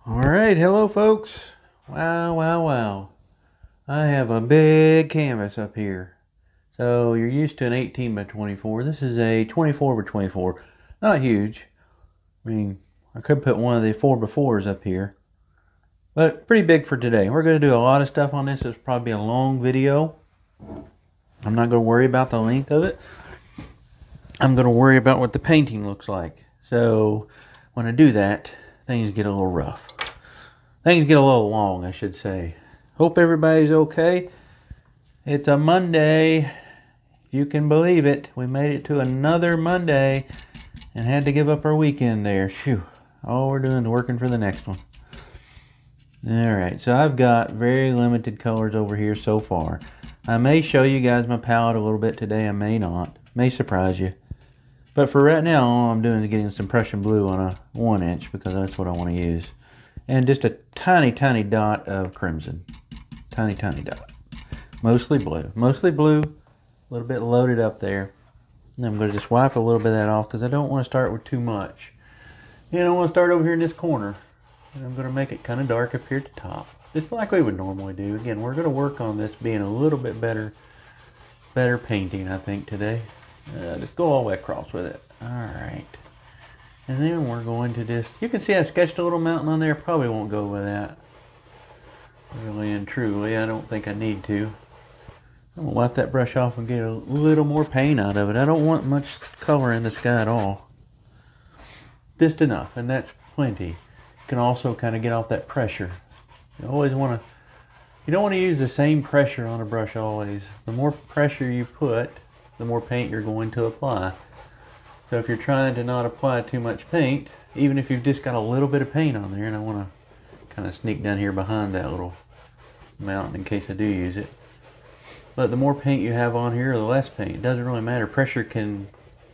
Alright, hello folks. Wow. I have a big canvas up here. So you're used to an 18 by 24. This is a 24 by 24. Not huge. I mean, I could put one of the 4x4s up here. But pretty big for today. We're going to do a lot of stuff on this. It's probably a long video. I'm not going to worry about the length of it. I'm going to worry about what the painting looks like. So when I do that, things get a little rough. Things get a little long, I should say. Hope everybody's okay. It's a Monday. If you can believe it. We made it to another Monday and had to give up our weekend there. Phew. All we're doing is working for the next one. Alright, so I've got very limited colors over here so far. I may show you guys my palette a little bit today. I may not. May surprise you. But for right now, all I'm doing is getting some Prussian blue on a 1" because that's what I want to use. And just a tiny dot of crimson. Tiny dot. Mostly blue. A little bit loaded up there. And I'm going to just wipe a little bit of that off because I don't want to start with too much. And I want to start over here in this corner. And I'm going to make it kind of dark up here at the top. Just like we would normally do. Again, we're going to work on this being a little bit better painting, I think, today. Just go all the way across with it. Alright. And then we're going to just, you can see I sketched a little mountain on there. Probably won't go with that. Really and truly, I don't think I need to. I'm going to wipe that brush off and get a little more paint out of it. I don't want much color in the sky at all. Just enough, and that's plenty. You can also kind of get off that pressure. You always want to, you don't want to use the same pressure on a brush always. The more pressure you put, the more paint you're going to apply. So if you're trying to not apply too much paint, even if you've just got a little bit of paint on there, and I want to kind of sneak down here behind that little mountain in case I do use it. But the more paint you have on here, or the less paint, it doesn't really matter. Pressure can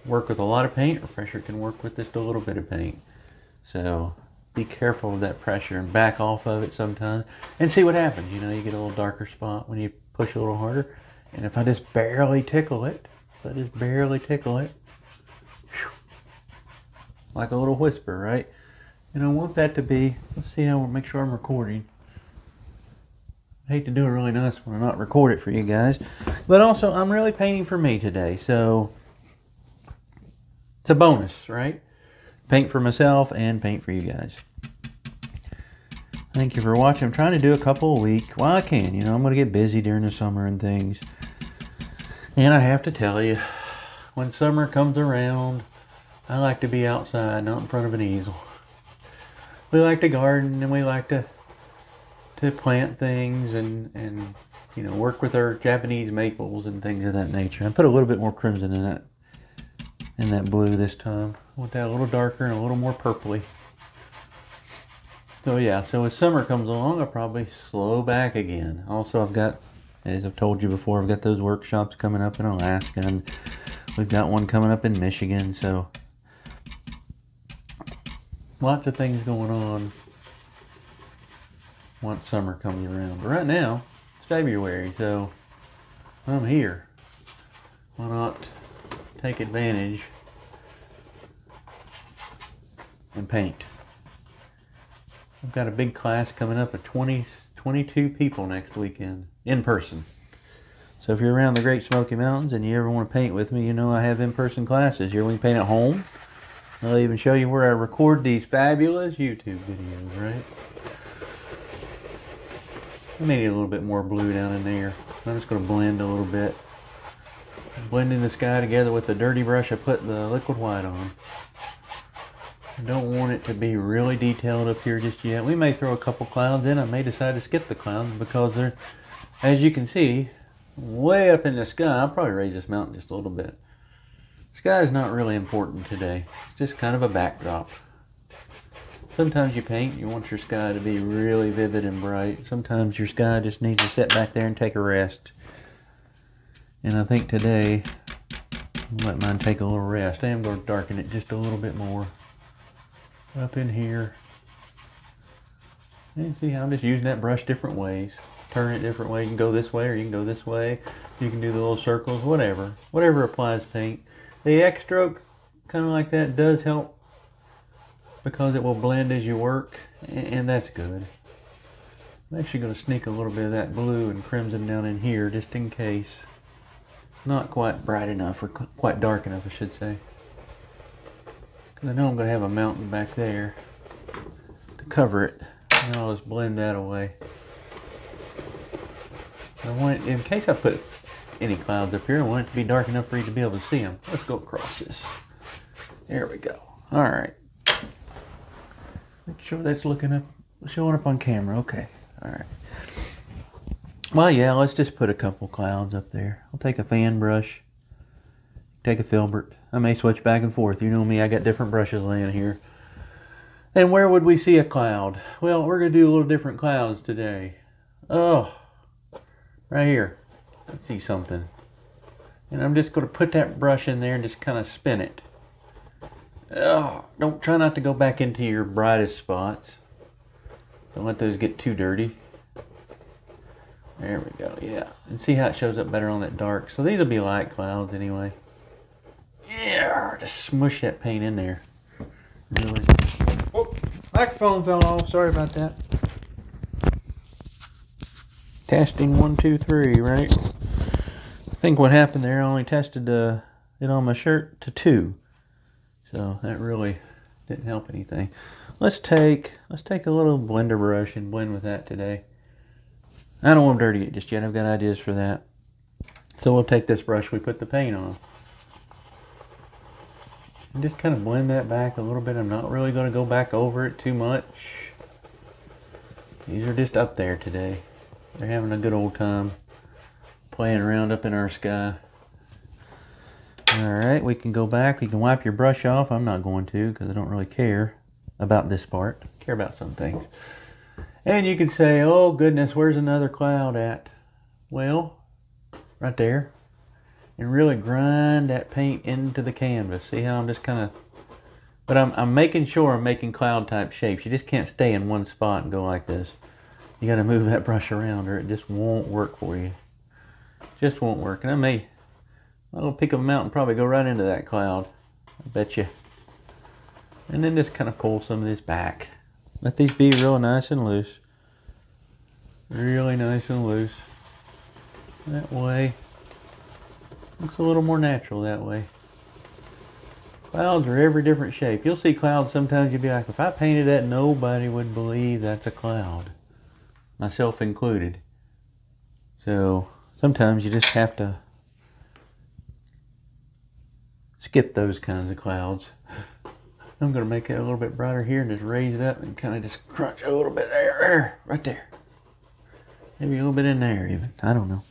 work with a lot of paint, or pressure can work with just a little bit of paint. So be careful of that pressure and back off of it sometimes and see what happens. You know, you get a little darker spot when you push a little harder. And if I just barely tickle it, like a little whisper, right? And I want that to be, let's see how, make sure I'm recording. I hate to do it really nice when I not record it for you guys. But also, I'm really painting for me today, so it's a bonus, right? Paint for myself and paint for you guys. Thank you for watching. I'm trying to do a couple a week. Well, I can, you know, I'm going to get busy during the summer and things. And I have to tell you, when summer comes around, I like to be outside, not in front of an easel. We like to garden and we like to plant things and you know, work with our Japanese maples and things of that nature. I put a little bit more crimson in that blue this time. I want that a little darker and a little more purpley. So yeah, so as summer comes along, I'll probably slow back again. Also, I've got, as I've told you before, I've got those workshops coming up in Alaska, and we've got one coming up in Michigan, so lots of things going on once summer comes around. But right now, it's February, so I'm here. Why not take advantage and paint? I've got a big class coming up of 22 people next weekend, in person. So if you're around the Great Smoky Mountains and you ever want to paint with me, you know I have in-person classes. You want to paint at home? I'll even show you where I record these fabulous YouTube videos, right? I may need a little bit more blue down in there. I'm just going to blend a little bit. Blending the sky together with the dirty brush I put the liquid white on. I don't want it to be really detailed up here just yet. We may throw a couple clouds in. I may decide to skip the clouds because they're, as you can see, way up in the sky. I'll probably raise this mountain just a little bit. Sky is not really important today. It's just kind of a backdrop. Sometimes you paint, you want your sky to be really vivid and bright. Sometimes your sky just needs to sit back there and take a rest. And I think today, I'll let mine take a little rest. I am going to darken it just a little bit more. Up in here. And see how I'm just using that brush different ways. Turn it different ways. You can go this way or you can go this way. You can do the little circles, whatever. Whatever applies paint. The X stroke, kind of like that, does help because it will blend as you work, and that's good. I'm actually going to sneak a little bit of that blue and crimson down in here just in case. Not quite bright enough, or quite dark enough, I should say. Because I know I'm going to have a mountain back there to cover it, and I'll just blend that away. I want it, in case I put any clouds up here, I want it to be dark enough for you to be able to see them. Let's go across this. There we go. All right. Make sure that's showing up on camera. Okay. All right. Well, yeah, let's just put a couple clouds up there. I'll take a fan brush, take a filbert. I may switch back and forth. You know me, I got different brushes laying here. And where would we see a cloud? Well, we're going to do a little different clouds today. Oh, right here. Let's see something. And I'm just going to put that brush in there and just kind of spin it. Oh, don't try not to go back into your brightest spots. Don't let those get too dirty. There we go, yeah. And see how it shows up better on that dark. So these will be light clouds anyway. Yeah, just smush that paint in there. Really. Oh, microphone fell off. Sorry about that. Testing 1, 2, 3, right? I think what happened there, I only tested it on my shirt to 2. So that really didn't help anything. Let's take a little blender brush and blend with that today. I don't want to dirty it just yet. I've got ideas for that. So we'll take this brush we put the paint on. And just kind of blend that back a little bit. I'm not really going to go back over it too much. These are just up there today. They're having a good old time playing around up in our sky. Alright, we can go back. You can wipe your brush off. I'm not going to because I don't really care about this part. I care about some things. And you can say, oh goodness, where's another cloud at? Well, right there. And really grind that paint into the canvas. See how I'm just kind of... But I'm making sure I'm making cloud type shapes. You just can't stay in one spot and go like this. You got to move that brush around or it just won't work for you. Just won't work. And I'll pick a mountain, probably go right into that cloud. I bet you. And then just kind of pull some of this back. Let these be real nice and loose. Really nice and loose. That way. Looks a little more natural that way. Clouds are every different shape. You'll see clouds sometimes you'll be like, if I painted that, nobody would believe that's a cloud. Myself included. So sometimes you just have to skip those kinds of clouds. I'm going to make it a little bit brighter here and just raise it up and kind of just crunch a little bit there, right there. Maybe a little bit in there even. I don't know.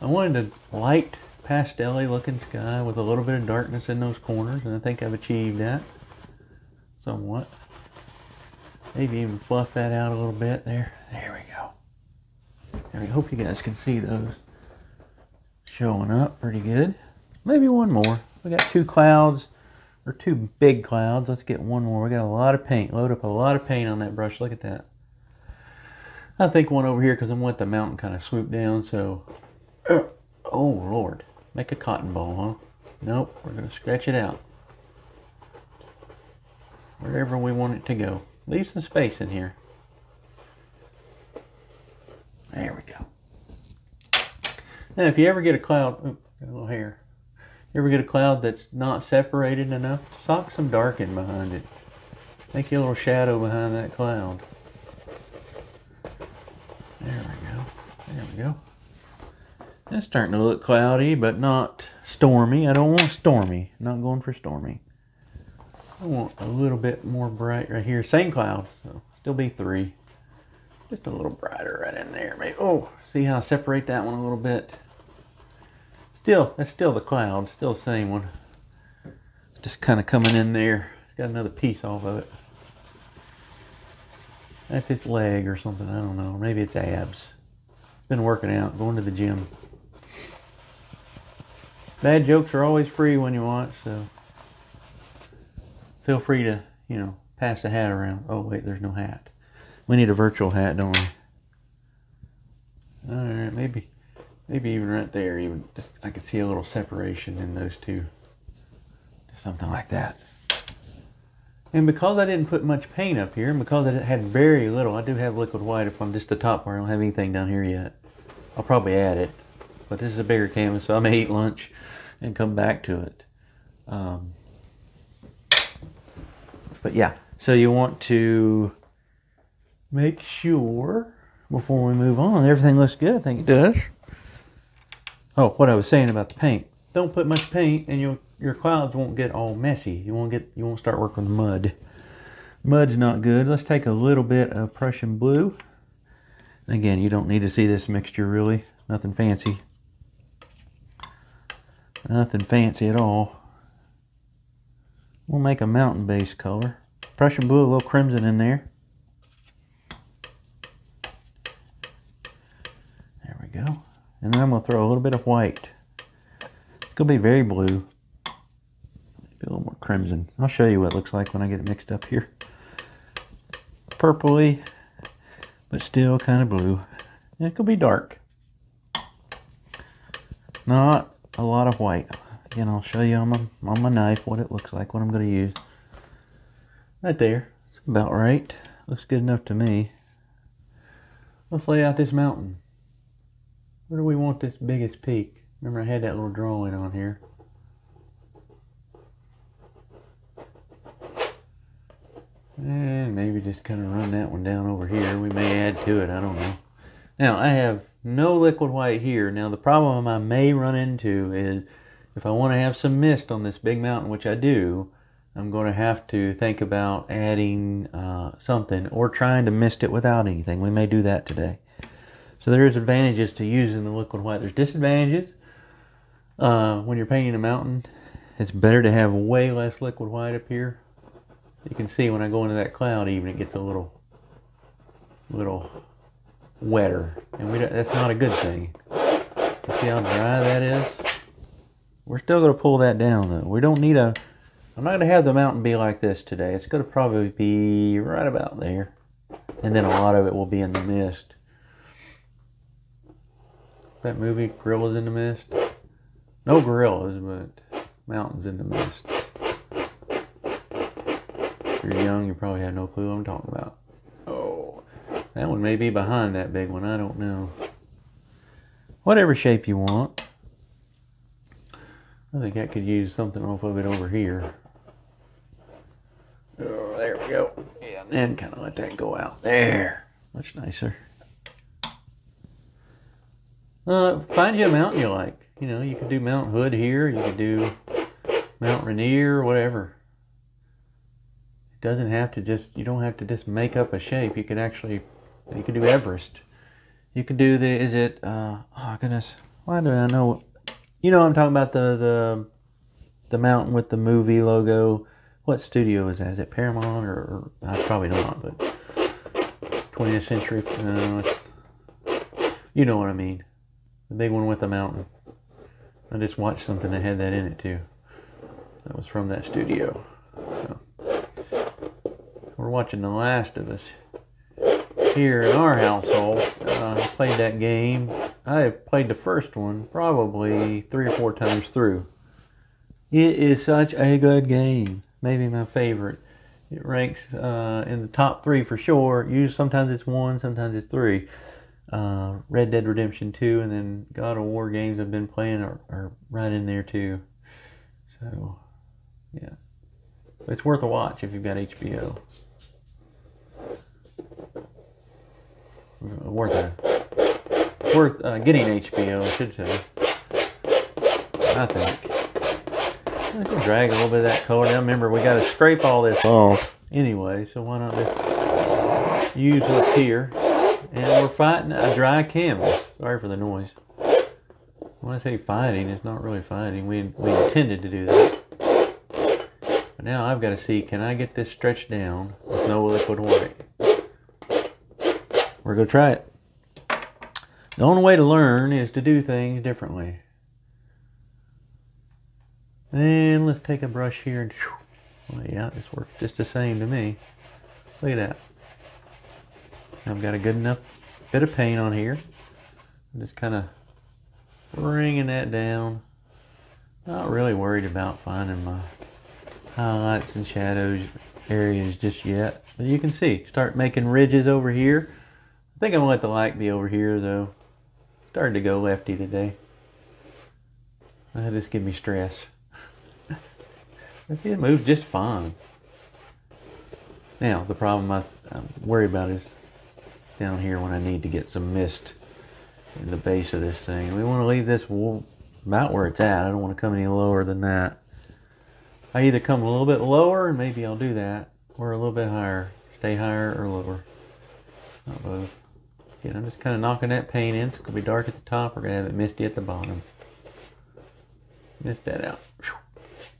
I wanted a light pastel-y looking sky with a little bit of darkness in those corners, and I think I've achieved that somewhat. Maybe even fluff that out a little bit there. There we go. I hope you guys can see those showing up pretty good. Maybe one more. We got 2 clouds. Or 2 big clouds. Let's get one more. We got a lot of paint. Load up a lot of paint on that brush. Look at that. I think one over here because I want the mountain kind of swoop down. So, oh Lord. Make a cotton ball, huh? Nope. We're going to scratch it out. Wherever we want it to go. Leave some space in here. There we go. Now if you ever get a cloud, got a little hair. You ever get a cloud that's not separated enough? Sock some dark in behind it. Make you a little shadow behind that cloud. There we go. There we go. It's starting to look cloudy, but not stormy. I don't want stormy. I'm not going for stormy. I want a little bit more bright right here. Same cloud, so still be 3. Just a little brighter right in there. Maybe. Oh, see how I separate that one a little bit? Still, that's still the cloud, still the same one. Just kind of coming in there. It's got another piece off of it. That's its leg or something, I don't know. Maybe it's abs. Been working out, going to the gym. Bad jokes are always free when you watch, so feel free to, you know, pass the hat around. Oh wait, there's no hat. We need a virtual hat, don't we? Alright, maybe even right there, even just I could see a little separation in those 2. Just something like that. And because I didn't put much paint up here, and because it had very little, I do have liquid white up on just the top where I don't have anything down here yet. I'll probably add it. But this is a bigger canvas, so I may eat lunch and come back to it. But yeah, so you want to make sure before we move on everything looks good. I think it does. Oh, what I was saying about the paint. Don't put much paint and your clouds won't get all messy. You won't start working with mud. Mud's not good. Let's take a little bit of Prussian blue. Again, you don't need to see this mixture really. Nothing fancy. Nothing fancy at all. We'll make a mountain base color. Prussian blue, a little crimson in there. There we go. And then I'm going to throw a little bit of white. It's going to be very blue. Maybe a little more crimson. I'll show you what it looks like when I get it mixed up here. Purpley, but still kind of blue. And it could be dark. Not a lot of white. Again, I'll show you on my knife what it looks like, what I'm going to use. Right there. It's about right. Looks good enough to me. Let's lay out this mountain. Where do we want this biggest peak? Remember I had that little drawing on here. And maybe just kind of run that one down over here. We may add to it, I don't know. Now, I have no liquid white here. Now, the problem I may run into is if I want to have some mist on this big mountain, which I do, I'm going to have to think about adding something or trying to mist it without anything. We may do that today. So there's advantages to using the liquid white. There's disadvantages. When you're painting a mountain, it's better to have way less liquid white up here. You can see when I go into that cloud even, it gets a little wetter. And that's not a good thing. You see how dry that is? We're still going to pull that down though. We don't need I'm not going to have the mountain be like this today. It's going to probably be right about there. And then a lot of it will be in the mist. That movie, Gorillas in the Mist? No gorillas, but mountains in the mist. If you're young, you probably have no clue what I'm talking about. Oh, that one may be behind that big one. I don't know. Whatever shape you want. I think I could use something off of it over here. Oh, there we go. Yeah, and then kind of let that go out there. Much nicer. Find you a mountain you like. You know, you could do Mount Hood here. You could do Mount Rainier, whatever. It doesn't have to you don't have to just make up a shape. You could do Everest. You could do oh goodness, why do I know? You know I'm talking about the mountain with the movie logo. What studio is that? Is it Paramount or probably not, but 20th Century, you know what I mean. The big one with the mountain. I just watched something that had that in it too. That was from that studio. So, we're watching The Last of Us here in our household. I played that game. I played the first one probably 3 or 4 times through. It is such a good game. Maybe my favorite. It ranks in the top 3 for sure. Usually sometimes it's 1, sometimes it's 3. Red Dead Redemption 2 and then God of War games I've been playing are right in there too. So, yeah. It's worth a watch if you've got HBO. Worth getting HBO, I should say. I think. I can drag a little bit of that color down. Remember, we got to scrape all this off anyway, so why not just use what's here. And we're fighting a dry canvas. Sorry for the noise. When I say fighting, it's not really fighting. We intended to do that. But now I've got to see, can I get this stretched down with no liquid white? We're going to try it. The only way to learn is to do things differently. And let's take a brush here and, well, yeah, this works just the same to me. Look at that. I've got a good enough bit of paint on here. I'm just kind of bringing that down. Not really worried about finding my highlights and shadows areas just yet. But you can see, start making ridges over here. I think I'm gonna let the light be over here though. Started to go lefty today. This gives me stress. See, it moves just fine. Now, the problem I'm worried about is down here when I need to get some mist in the base of this thing. We want to leave this about where it's at. I don't want to come any lower than that. I either come a little bit lower, and maybe I'll do that, or a little bit higher. Stay higher or lower. Not both. Again, I'm just kind of knocking that paint in. It's going to be dark at the top. We're going to have it misty at the bottom. Mist that out.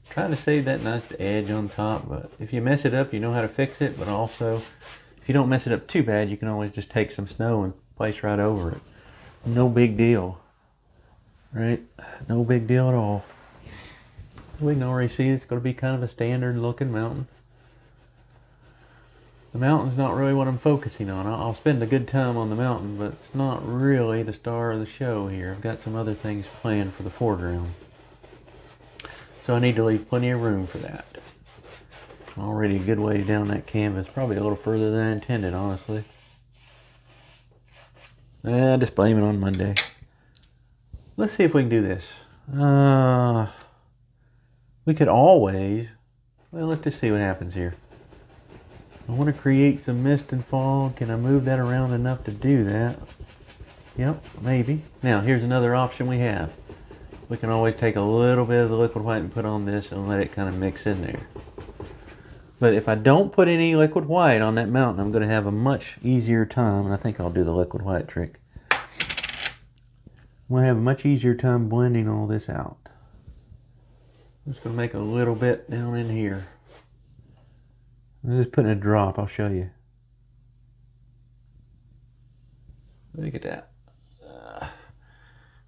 Trying to save that nice edge on top, but if you mess it up, you know how to fix it. But also, if you don't mess it up too bad, you can always just take some snow and place right over it. No big deal. Right? No big deal at all. We can already see it's going to be kind of a standard looking mountain. The mountain's not really what I'm focusing on. I'll spend a good time on the mountain, but it's not really the star of the show here. I've got some other things planned for the foreground. So I need to leave plenty of room for that. Already a good way down that canvas. Probably a little further than I intended, honestly. Just blame it on Monday. Let's see if we can do this. We could always... Well, let's just see what happens here. I want to create some mist and fog. Can I move that around enough to do that? Yep, maybe. Now, here's another option we have. We can always take a little bit of the liquid white and put on this and let it kind of mix in there. But if I don't put any liquid white on that mountain, I'm going to have a much easier time, and I think I'll do the liquid white trick. I'm going to have a much easier time blending all this out. I'm just going to make a little bit down in here. I'm just putting a drop, I'll show you. Look at that.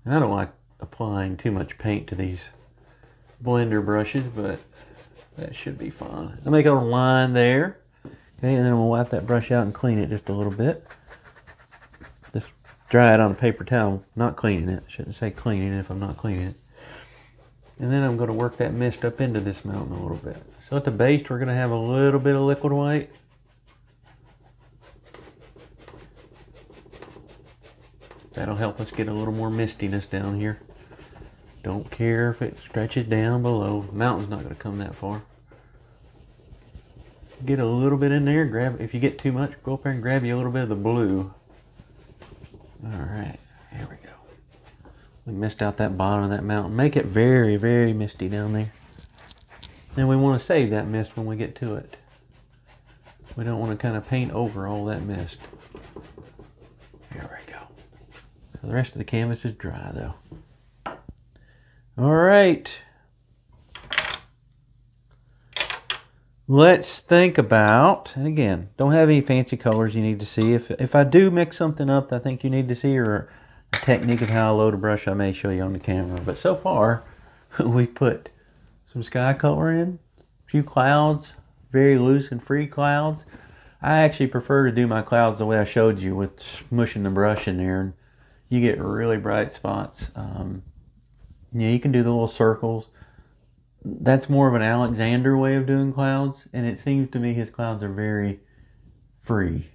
I don't like applying too much paint to these blender brushes, but that should be fine. I'll make a little line there. Okay, and then we'll wipe that brush out and clean it just a little bit. Just dry it on a paper towel, not cleaning it. Shouldn't say cleaning if I'm not cleaning it. And then I'm going to work that mist up into this mountain a little bit. So at the base, we're going to have a little bit of liquid white. That'll help us get a little more mistiness down here. Don't care if it stretches down below. The mountain's not going to come that far. Get a little bit in there. Grab. If you get too much, go up there and grab you a little bit of the blue. Alright, here we go. We missed out that bottom of that mountain. Make it very, very misty down there. And we want to save that mist when we get to it. We don't want to kind of paint over all that mist. Here we go. So the rest of the canvas is dry though. Alright. Let's think about, and again, don't have any fancy colors you need to see. If I do mix something up that I think you need to see, or a technique of how I load a brush, I may show you on the camera. But so far, we put some sky color in, a few clouds, very loose and free clouds. I actually prefer to do my clouds the way I showed you, with smushing the brush in there, and you get really bright spots. Yeah, you can do the little circles. That's more of an Alexander way of doing clouds, and it seems to me his clouds are very free.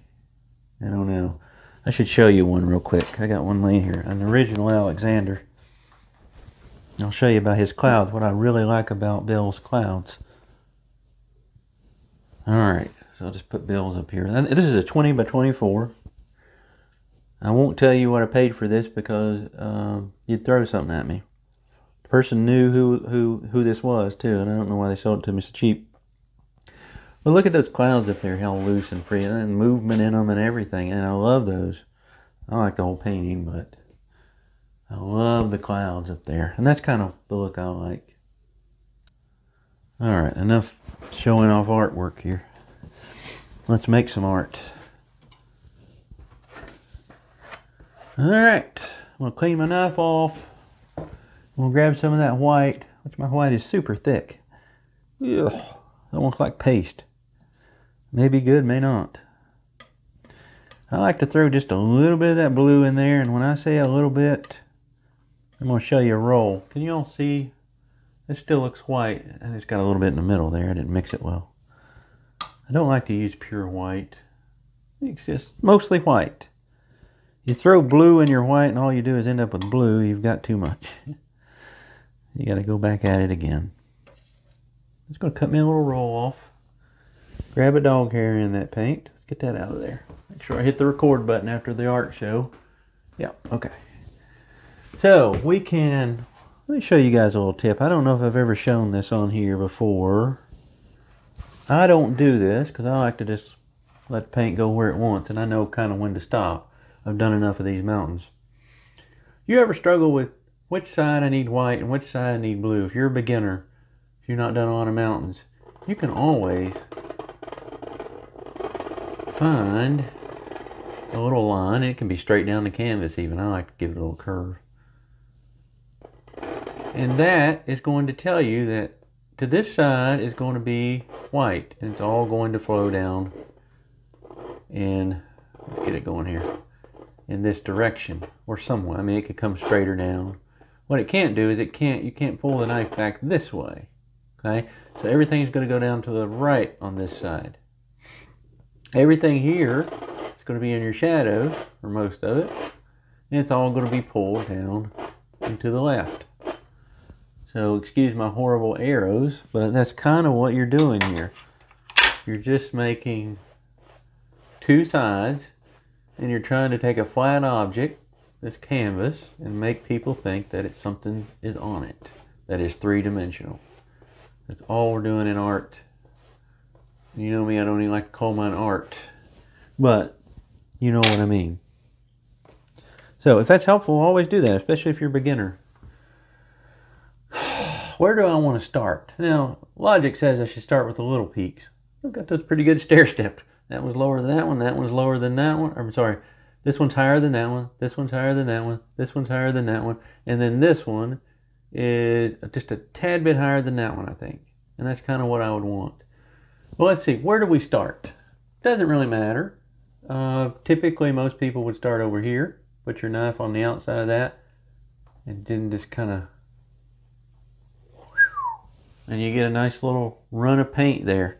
I don't know. I should show you one real quick. I got one laying here, an original Alexander. I'll show you about his clouds, what I really like about Bill's clouds. Alright, so I'll just put Bill's up here. This is a 20 by 24. I won't tell you what I paid for this because you'd throw something at me. The person knew who this was too, and I don't know why they sold it to me so cheap. But look at those clouds up there, how loose and free, and movement in them and everything, and I love those. I like the whole painting, but I love the clouds up there, and that's kind of the look I like. Alright, enough showing off artwork here. Let's make some art. Alright, I'm going to clean my knife off. I'm going to grab some of that white, which my white is super thick. Ugh, that looks like paste. May be good, may not. I like to throw just a little bit of that blue in there, and when I say a little bit, I'm going to show you a roll. Can you all see? This still looks white, and it's got a little bit in the middle there. I didn't mix it well. I don't like to use pure white. It's just mostly white. You throw blue in your white and all you do is end up with blue, you've got too much. You got to go back at it again. Just going to cut me a little roll off. Grab a dog hair in that paint. Let's get that out of there. Make sure I hit the record button after the art show. Yeah, okay. So we can, let me show you guys a little tip. I don't know if I've ever shown this on here before. I don't do this because I like to just let the paint go where it wants, and I know kind of when to stop. I've done enough of these mountains. You ever struggle with which side I need white and which side I need blue? If you're a beginner, if you're not done a lot of mountains, you can always find a little line. It can be straight down the canvas even. I like to give it a little curve. And that is going to tell you that to this side is going to be white. And it's all going to flow down in, let's get it going here, in this direction or somewhere. I mean, it could come straighter down. What it can't do is you can't pull the knife back this way. Okay? So everything's going to go down to the right on this side. Everything here is going to be in your shadow, or most of it. And it's all going to be pulled down and to the left. So excuse my horrible arrows, but that's kind of what you're doing here. You're just making two sides, and you're trying to take a flat object, this canvas, and make people think that it's something is on it that is three-dimensional. That's all we're doing in art. You know me, I don't even like to call mine art, but you know what I mean. So if that's helpful, always do that, especially if you're a beginner. Where do I want to start? Now, logic says I should start with the little peaks. I've got those pretty good stair-stepped. That one's lower than that one, that one's lower than that one. I'm sorry, this one's higher than that one, this one's higher than that one, this one's higher than that one, and then this one is just a tad bit higher than that one, I think. And that's kind of what I would want. Well, let's see, where do we start? Doesn't really matter. Typically, most people would start over here. Put your knife on the outside of that, and then just kind of, and you get a nice little run of paint there.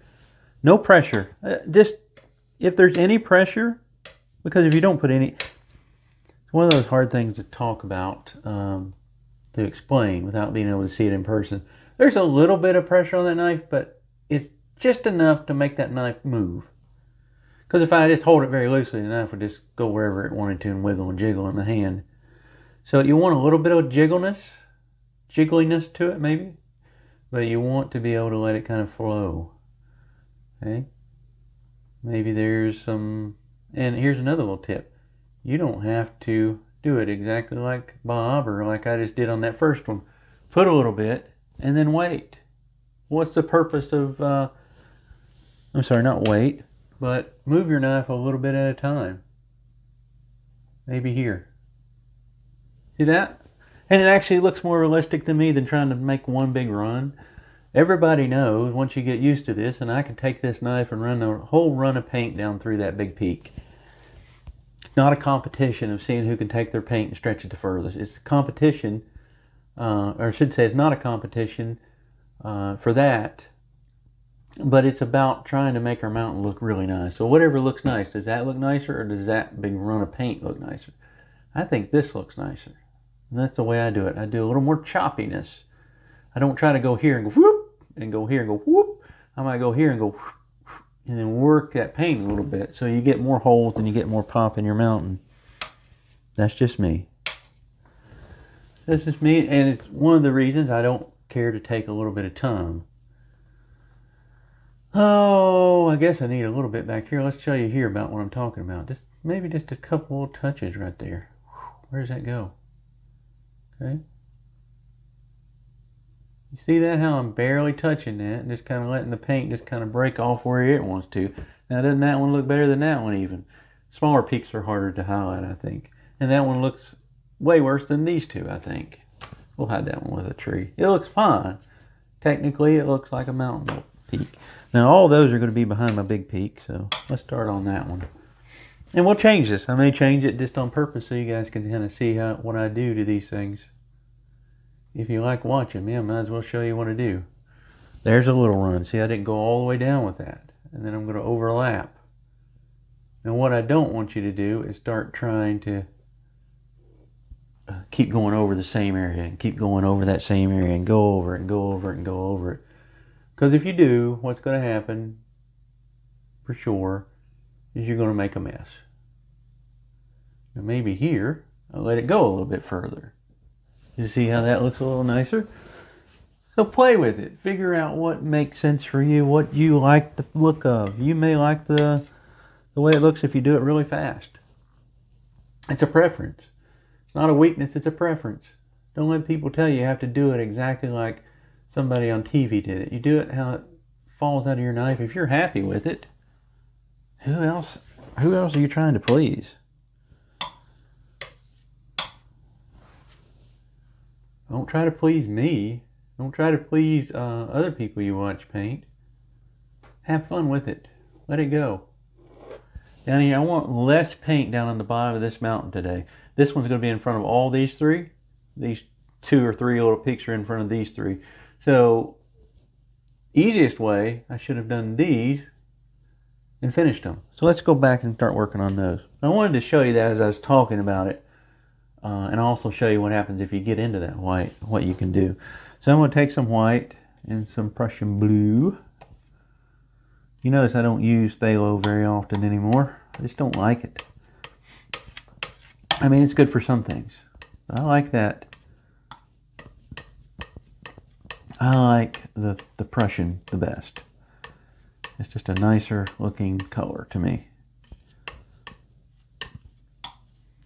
No pressure. Just, if there's any pressure, because if you don't put any, it's one of those hard things to talk about, to explain without being able to see it in person. There's a little bit of pressure on that knife, but it's just enough to make that knife move. Because if I just hold it very loosely, the knife would just go wherever it wanted to and wiggle and jiggle in the hand. So you want a little bit of jiggliness to it maybe, but you want to be able to let it kind of flow. Okay? Maybe there's some, and here's another little tip. You don't have to do it exactly like Bob or like I just did on that first one. Put a little bit and then wait. What's the purpose of, I'm sorry, not wait, but move your knife a little bit at a time. Maybe here. See that? And it actually looks more realistic to me than trying to make one big run. Everybody knows once you get used to this, and I can take this knife and run a whole run of paint down through that big peak. It's not a competition of seeing who can take their paint and stretch it the furthest. It's a competition, or I should say it's not a competition for that, but it's about trying to make our mountain look really nice. So whatever looks nice, does that look nicer or does that big run of paint look nicer? I think this looks nicer. And that's the way I do it. I do a little more choppiness. I don't try to go here and go whoop, and go here and go whoop. I might go here and go whoop, and then work that paint a little bit so you get more holes and you get more pop in your mountain. That's just me. That's just me, and it's one of the reasons I don't care to take a little bit of time. Oh, I guess I need a little bit back here. Let's show you here about what I'm talking about. Just maybe just a couple of touches right there. Where does that go? Okay. You see that? How I'm barely touching that and just kind of letting the paint just kind of break off where it wants to. Now, doesn't that one look better than that one even? Smaller peaks are harder to highlight, I think. And that one looks way worse than these two, I think. We'll hide that one with a tree. It looks fine. Technically, it looks like a mountain peak. Now, all those are going to be behind my big peak, so let's start on that one. And we'll change this. I may change it just on purpose so you guys can kind of see what I do to these things. If you like watching me, I might as well show you what I do. There's a little run. See, I didn't go all the way down with that. and then I'm going to overlap. Now what I don't want you to do is start trying to keep going over the same area and keep going over that same area and go over it and go over it and go over it. Because if you do, what's going to happen for sure is you're going to make a mess. Now maybe here, I'll let it go a little bit further. You see how that looks a little nicer? So play with it. Figure out what makes sense for you, what you like the look of. You may like the way it looks if you do it really fast. It's a preference. It's not a weakness, it's a preference. Don't let people tell you have to do it exactly like somebody on TV did it. You do it how it falls out of your knife. If you're happy with it, who else are you trying to please? Don't try to please me. Don't try to please other people you watch paint. Have fun with it. Let it go. Down here, I want less paint down on the bottom of this mountain today. This one's going to be in front of all these three. These 2 or 3 little peaks are in front of these 3. So, easiest way, I should have done these and finished them. So let's go back and start working on those. I wanted to show you that as I was talking about it. And also show you what happens if you get into that white, what you can do. So I'm going to take some white and some Prussian blue. You notice I don't use phthalo very often anymore. I just don't like it. I mean, it's good for some things. I like that. I like the Prussian the best. It's just a nicer looking color to me.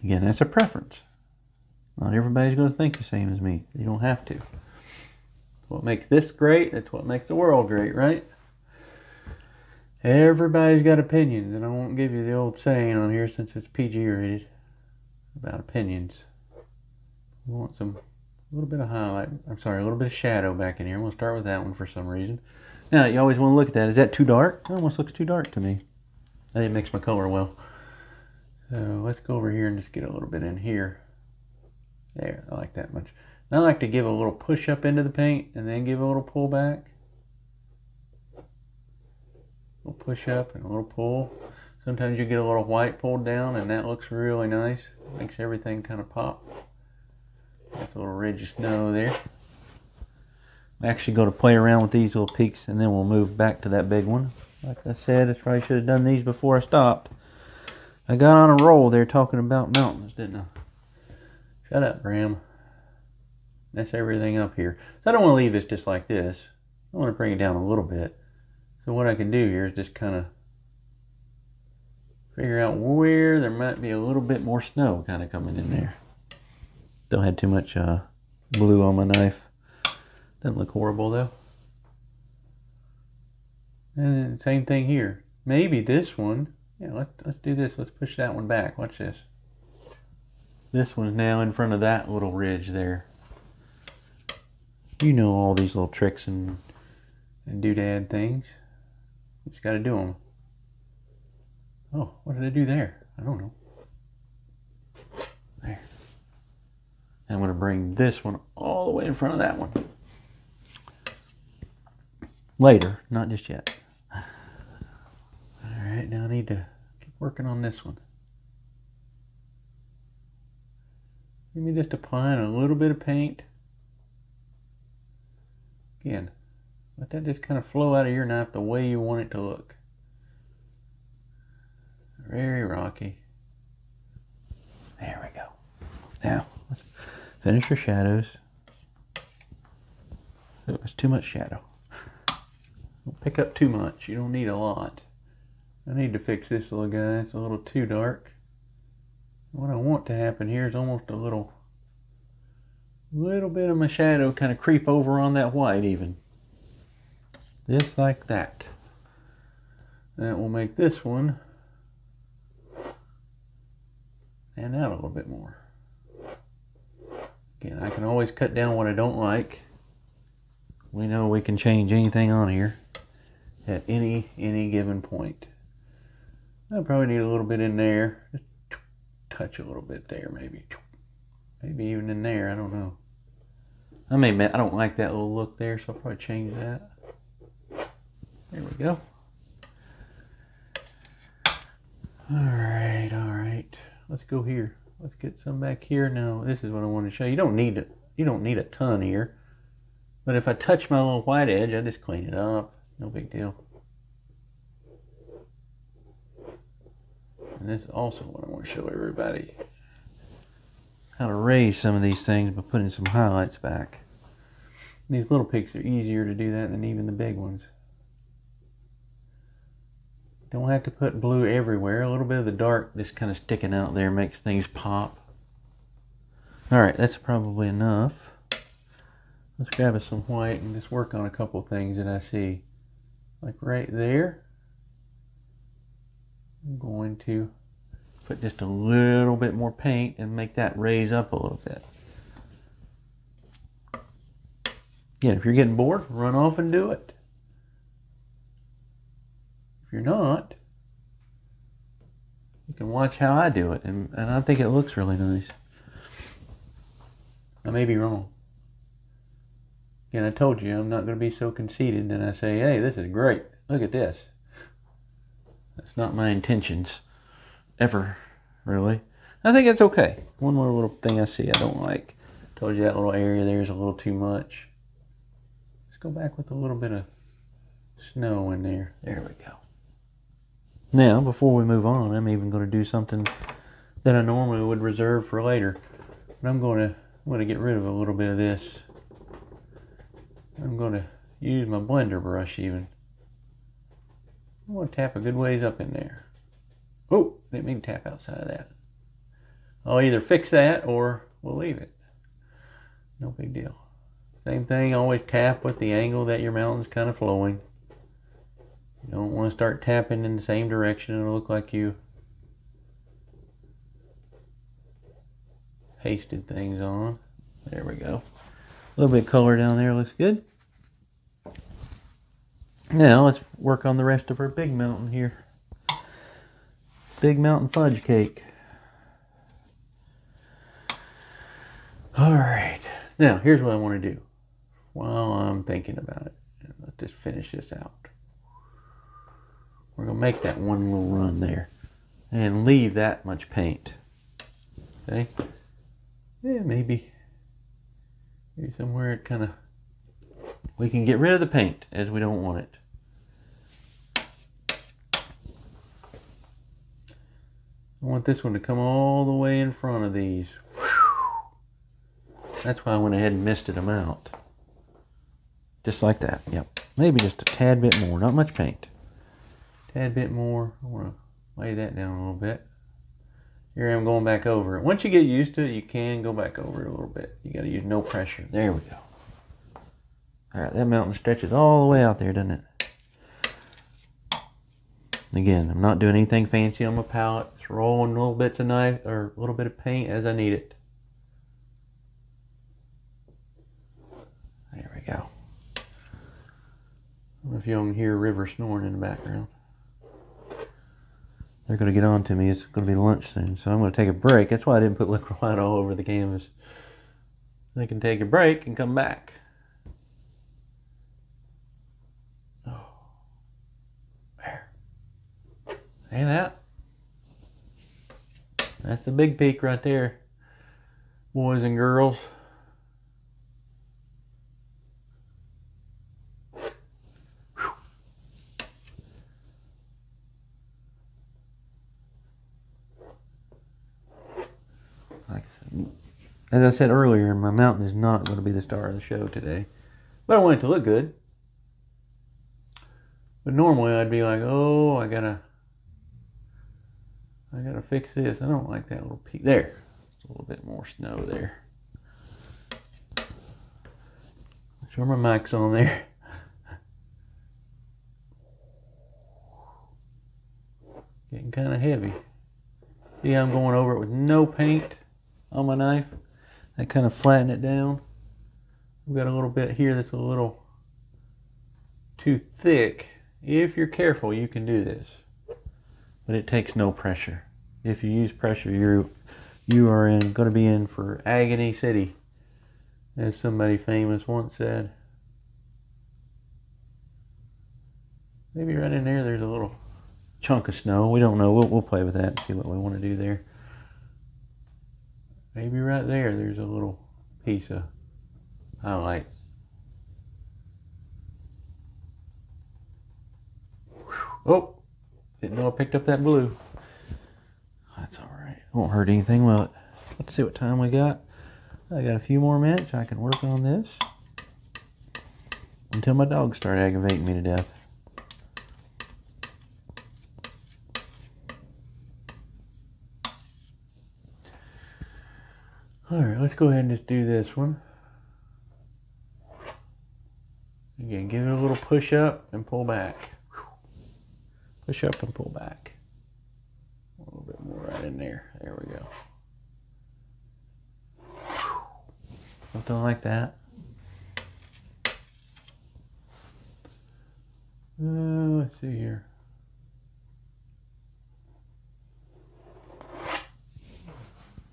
Again, that's a preference. Not everybody's going to think the same as me. You don't have to. What makes this great, that's what makes the world great, right? Everybody's got opinions, and I won't give you the old saying on here since it's PG rated about opinions. We want a little bit of highlight, a little bit of shadow back in here. We'll start with that one for some reason. Now, you always want to look at that. Is that too dark? It almost looks too dark to me. I didn't mix my color well. So let's go over here and just get a little bit in here. There, I like that much. Now I like to give a little push up into the paint and then give a little pull back. A little push up and a little pull. Sometimes you get a little white pulled down and that looks really nice. Makes everything kind of pop. That's a little ridge of snow there. I'm actually going to play around with these little peaks and then we'll move back to that big one. Like I said, I probably should have done these before I stopped. I got on a roll there talking about mountains, didn't I? Shut up, Bram. That's everything up here. So I don't want to leave this just like this. I want to bring it down a little bit. So what I can do here is just kind of figure out where there might be a little bit more snow kind of coming in there. Don't have too much blue on my knife. Doesn't look horrible though. And then same thing here. Maybe this one. Yeah, let's do this. Let's push that one back. Watch this. This one's now in front of that little ridge there. You know all these little tricks and doodad things. You just got to do them. Oh, what did I do there? I don't know. There. I'm going to bring this one all the way in front of that one. Later, not just yet. Alright, now I need to keep working on this one. Maybe just applying a little bit of paint. Again, let that just kind of flow out of your knife the way you want it to look. Very rocky. There we go. Now, let's finish your shadows. It was too much shadow. Don't pick up too much. You don't need a lot. I need to fix this little guy. It's a little too dark. What I want to happen here is almost a little bit of my shadow kind of creep over on that white even. Just like that. That will make this one stand out a little bit more. Again, I can always cut down what I don't like. We know we can change anything on here at any given point. I probably need a little bit in there. Just touch a little bit there, maybe. Maybe even in there, I don't know. I don't like that little look there, so I'll probably change that. There we go. Alright, alright. Let's go here. Let's get some back here. Now, this is what I want to show you. You don't need a ton here. But if I touch my little white edge, I just clean it up. No big deal. And this is also what I want to show everybody. How to raise some of these things by putting some highlights back. These little peaks are easier to do that than even the big ones. Don't have to put blue everywhere. A little bit of the dark just kind of sticking out there makes things pop. Alright, that's probably enough. Let's grab us some white and just work on a couple things that I see. Like right there. I'm going to put just a little bit more paint and make that raise up a little bit. Again, if you're getting bored, run off and do it. If you're not, you can watch how I do it, and I think it looks really nice. I may be wrong. Again, I told you I'm not going to be so conceited that I say, hey, this is great. Look at this. That's not my intentions. Ever, really. I think it's okay. One more little thing I see I don't like. Told you that little area there is a little too much. Let's go back with a little bit of snow in there. There we go. Now, before we move on, I'm even going to do something that I normally would reserve for later. But I'm going to get rid of a little bit of this. I'm going to use my blender brush even. I'm going to tap a good ways up in there. Oh, didn't mean to tap outside of that. I'll either fix that or we'll leave it. No big deal. Same thing, always tap with the angle that your mountain's kind of flowing. You don't want to start tapping in the same direction. It'll look like you pasted things on. There we go. A little bit of color down there looks good. Now let's work on the rest of our big mountain here. Big mountain fudge cake. Alright, now here's what I want to do while I'm thinking about it. Let's just finish this out. We're going to make that one little run there and leave that much paint. Okay? Yeah, maybe somewhere it kind of, we can get rid of the paint as we don't want it. I want this one to come all the way in front of these. That's why I went ahead and misted them out. Just like that, yep. Maybe just a tad bit more, not much paint. Tad bit more. I want to lay that down a little bit. Here I'm going back over it. Once you get used to it, you can go back over it a little bit. You got to use no pressure. There we go. Alright, that mountain stretches all the way out there, doesn't it? Again, I'm not doing anything fancy on my palette. Just rolling little bits of knife or a little bit of paint as I need it. There we go. I don't know if you can hear River snoring in the background. They're going to get on to me. It's going to be lunch soon, so I'm going to take a break. That's why I didn't put liquid white all over the canvas. They can take a break and come back. Oh, there. See that? That's the big peak right there, boys and girls. As I said earlier, my mountain is not going to be the star of the show today. But I want it to look good. But normally I'd be like, oh, I gotta fix this. I don't like that little peak. There. Just a little bit more snow there. Make sure my mic's on there. Getting kind of heavy. See how I'm going over it with no paint on my knife? I kind of flatten it down. We've got a little bit here that's a little too thick. If you're careful, you can do this. But it takes no pressure. If you use pressure, you are going to be in for agony city, as somebody famous once said. Maybe right in there, there's a little chunk of snow. We don't know. We'll play with that and see what we want to do there. Maybe right there, there's a little piece of highlight. Oh, didn't know I picked up that blue. That's all right. Won't hurt anything, will it? Let's see what time we got. I got a few more minutes. I can work on this until my dogs start aggravating me to death. All right, let's go ahead and just do this one. Again, give it a little push up and pull back. Push up and pull back. A little bit more right in there. There we go. Something like that. Let's see here.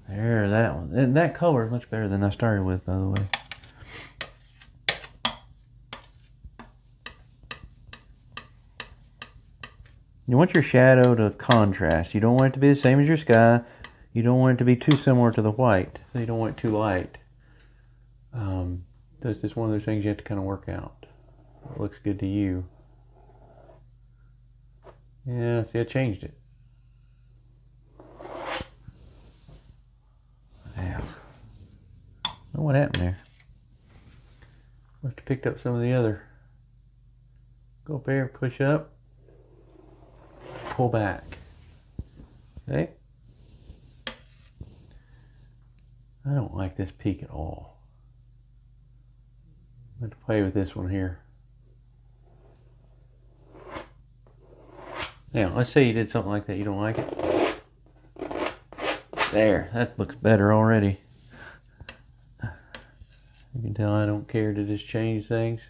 There, that one. And that color is much better than I started with, by the way. You want your shadow to contrast. You don't want it to be the same as your sky. You don't want it to be too similar to the white. You don't want it too light. That's just one of those things you have to kind of work out. It looks good to you. Yeah, see, I changed it. Yeah. I don't know what happened there. Must have picked up some of the other. Go up there, push up, pull back. Okay? I don't like this peak at all. I'm going to play with this one here. Now, let's say you did something like that. You don't like it? There, that looks better already. You can tell I don't care to just change things.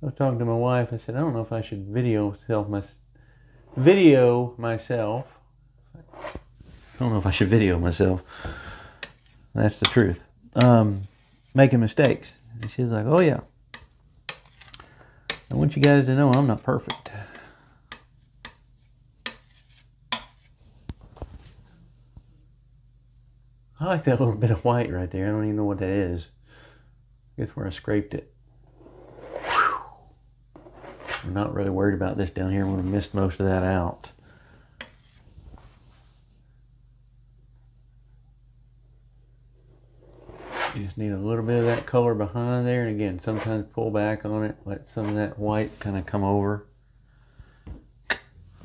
I was talking to my wife. I said, I don't know if I should video myself. I don't know if I should video myself. That's the truth. Making mistakes. And she's like, oh yeah. I want you guys to know I'm not perfect. I like that little bit of white right there. I don't even know what that is. I guess where I scraped it. I'm not really worried about this down here. I'm going to miss most of that out. You just need a little bit of that color behind there. And again, sometimes pull back on it. Let some of that white kind of come over.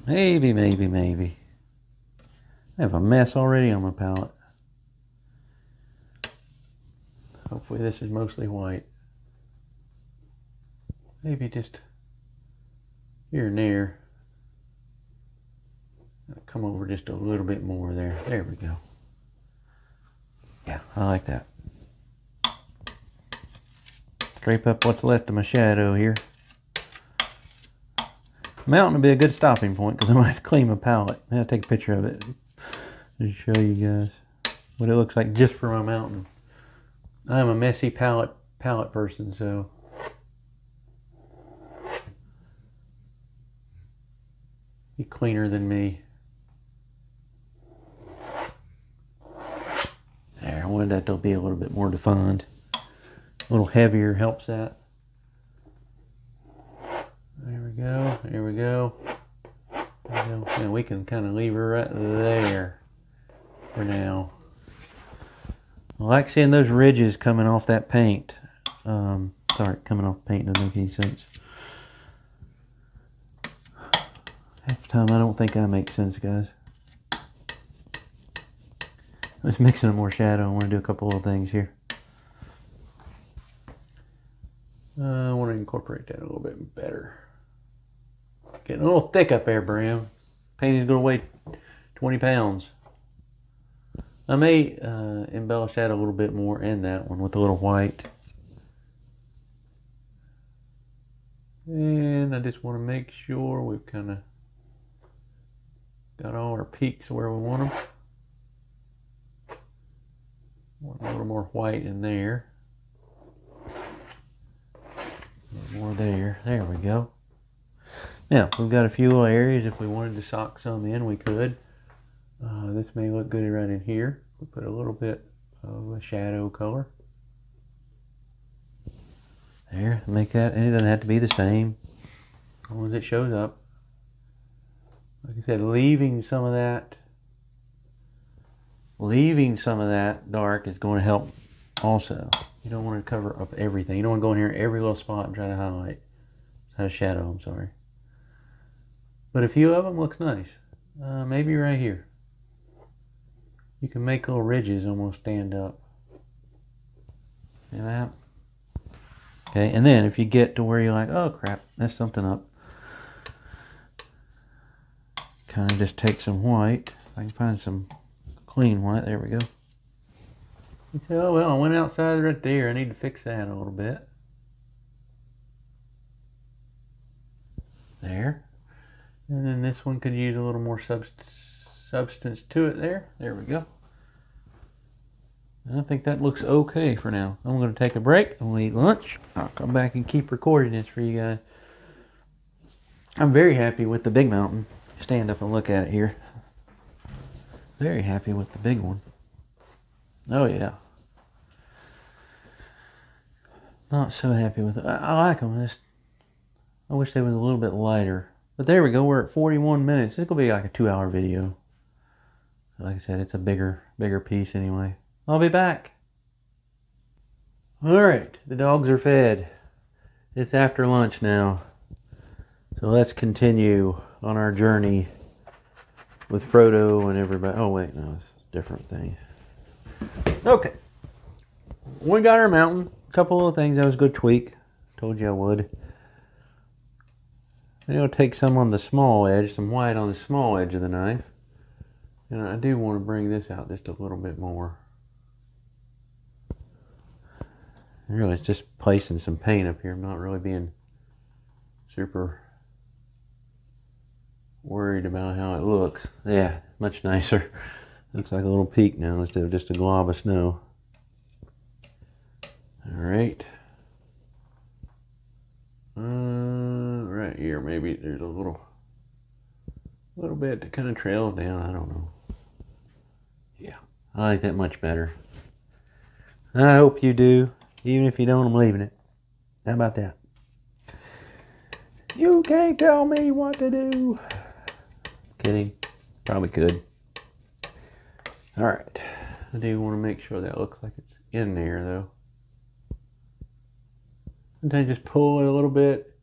Maybe. I have a mess already on my palette. Hopefully this is mostly white. Maybe just here and there. Come over just a little bit more there. There we go. Yeah, I like that. Scrape up what's left of my shadow here. Mountain would be a good stopping point because I might have to clean my palette. I'm going to take a picture of it to show you guys what it looks like just for my mountain. I'm a messy palette person, so be cleaner than me. There, I wanted that to be a little bit more defined. A little heavier helps that. There we go. There we go. And we can kind of leave her right there for now. I like seeing those ridges coming off that paint. Sorry, coming off paint doesn't make any sense. Half the time I don't think I make sense, guys. I'm just mixing up more shadow. I want to do a couple little things here. I want to incorporate that a little bit better. Getting a little thick up there, Bram. Painting's going to weigh 20 pounds. I may embellish that a little bit more in that one with a little white. And I just want to make sure we've kind of got all our peaks where we want them. Want a little more white in there. A little more there. There we go. Now, we've got a few little areas. If we wanted to sock some in, we could. This may look good right in here. We'll put a little bit of a shadow color. There, make that, and it doesn't have to be the same as long as it shows up. Like I said, leaving some of that dark is going to help also. You don't want to cover up everything. You don't want to go in here every little spot and try to highlight. Shadow, I'm sorry. But a few of them looks nice. Maybe right here. You can make little ridges almost stand up. See that? Okay, and then if you get to where you're like, oh crap, that's something up. Kind of just take some white. If I can find some clean white, there we go. You say, oh well, I went outside right there. I need to fix that a little bit. There. And then this one could use a little more substance to it there. There we go. I think that looks okay for now. I'm going to take a break. I'm going to eat lunch. I'll come back and keep recording this for you guys. I'm very happy with the big mountain. Stand up and look at it here. Very happy with the big one. Oh yeah. Not so happy with it. I like them. I wish they was a little bit lighter. But there we go. We're at 41 minutes. It's going to be like a 2-hour video. Like I said, it's a bigger piece anyway. I'll be back. Alright, the dogs are fed. It's after lunch now. So let's continue on our journey with Frodo and everybody. Oh wait, no, it's a different thing. Okay. We got our mountain. A couple of things I was going to tweak. Told you I would. Maybe I'll take some on the small edge, some white on the small edge of the knife. And I do want to bring this out just a little bit more. Really, it's just placing some paint up here. I'm not really being super worried about how it looks. Yeah, much nicer. Looks like a little peak now instead of just a glob of snow. Alright. Right here, maybe there's a little bit that kind of trails down. I don't know. Yeah, I like that much better. I hope you do. Even if you don't, I'm leaving it. How about that? You can't tell me what to do. Kidding. Probably could. Alright. I do want to make sure that looks like it's in there, though. Sometimes just pull it a little bit.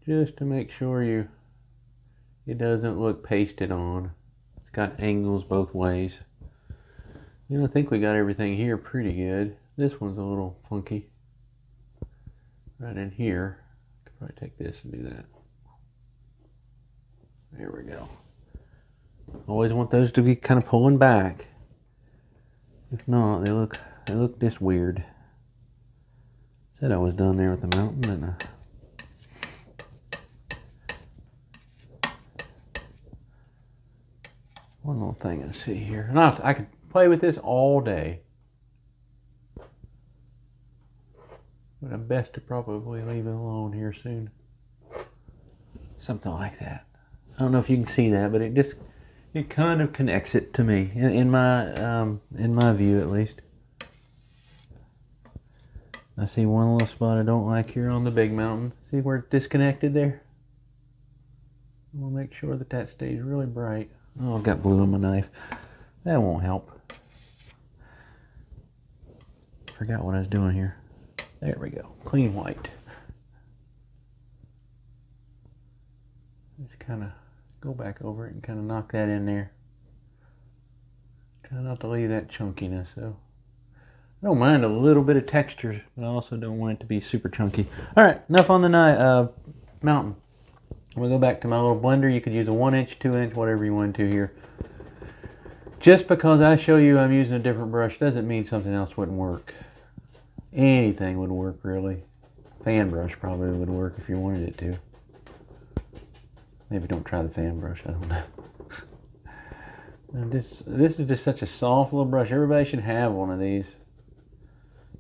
Just to make sure it doesn't look pasted on. It's got angles both ways. You know, I think we got everything here pretty good. This one's a little funky. Right in here. I could probably take this and do that. There we go. Always want those to be kind of pulling back. If not, they look just weird. Said I was done there with the mountain, didn't I? One little thing I see here. And I could play with this all day. But I'm best to probably leave it alone here soon. Something like that. I don't know if you can see that, but it kind of connects it to me in my view at least. I see one little spot I don't like here on the big mountain. See where it's disconnected there? We'll make sure that stays really bright. Oh, I've got blue on my knife. That won't help. Forgot what I was doing here. There we go. Clean white. Just kind of go back over it and kind of knock that in there. Try not to leave that chunkiness, though. I don't mind a little bit of texture, but I also don't want it to be super chunky. Alright, enough on the mountain. We'll go back to my little blender. You could use a 1-inch, 2-inch, whatever you want to here. Just because I show you I'm using a different brush doesn't mean something else wouldn't work. Anything would work, really. Fan brush probably would work if you wanted it to. Maybe don't try the fan brush, I don't know. This is just such a soft little brush. Everybody should have one of these.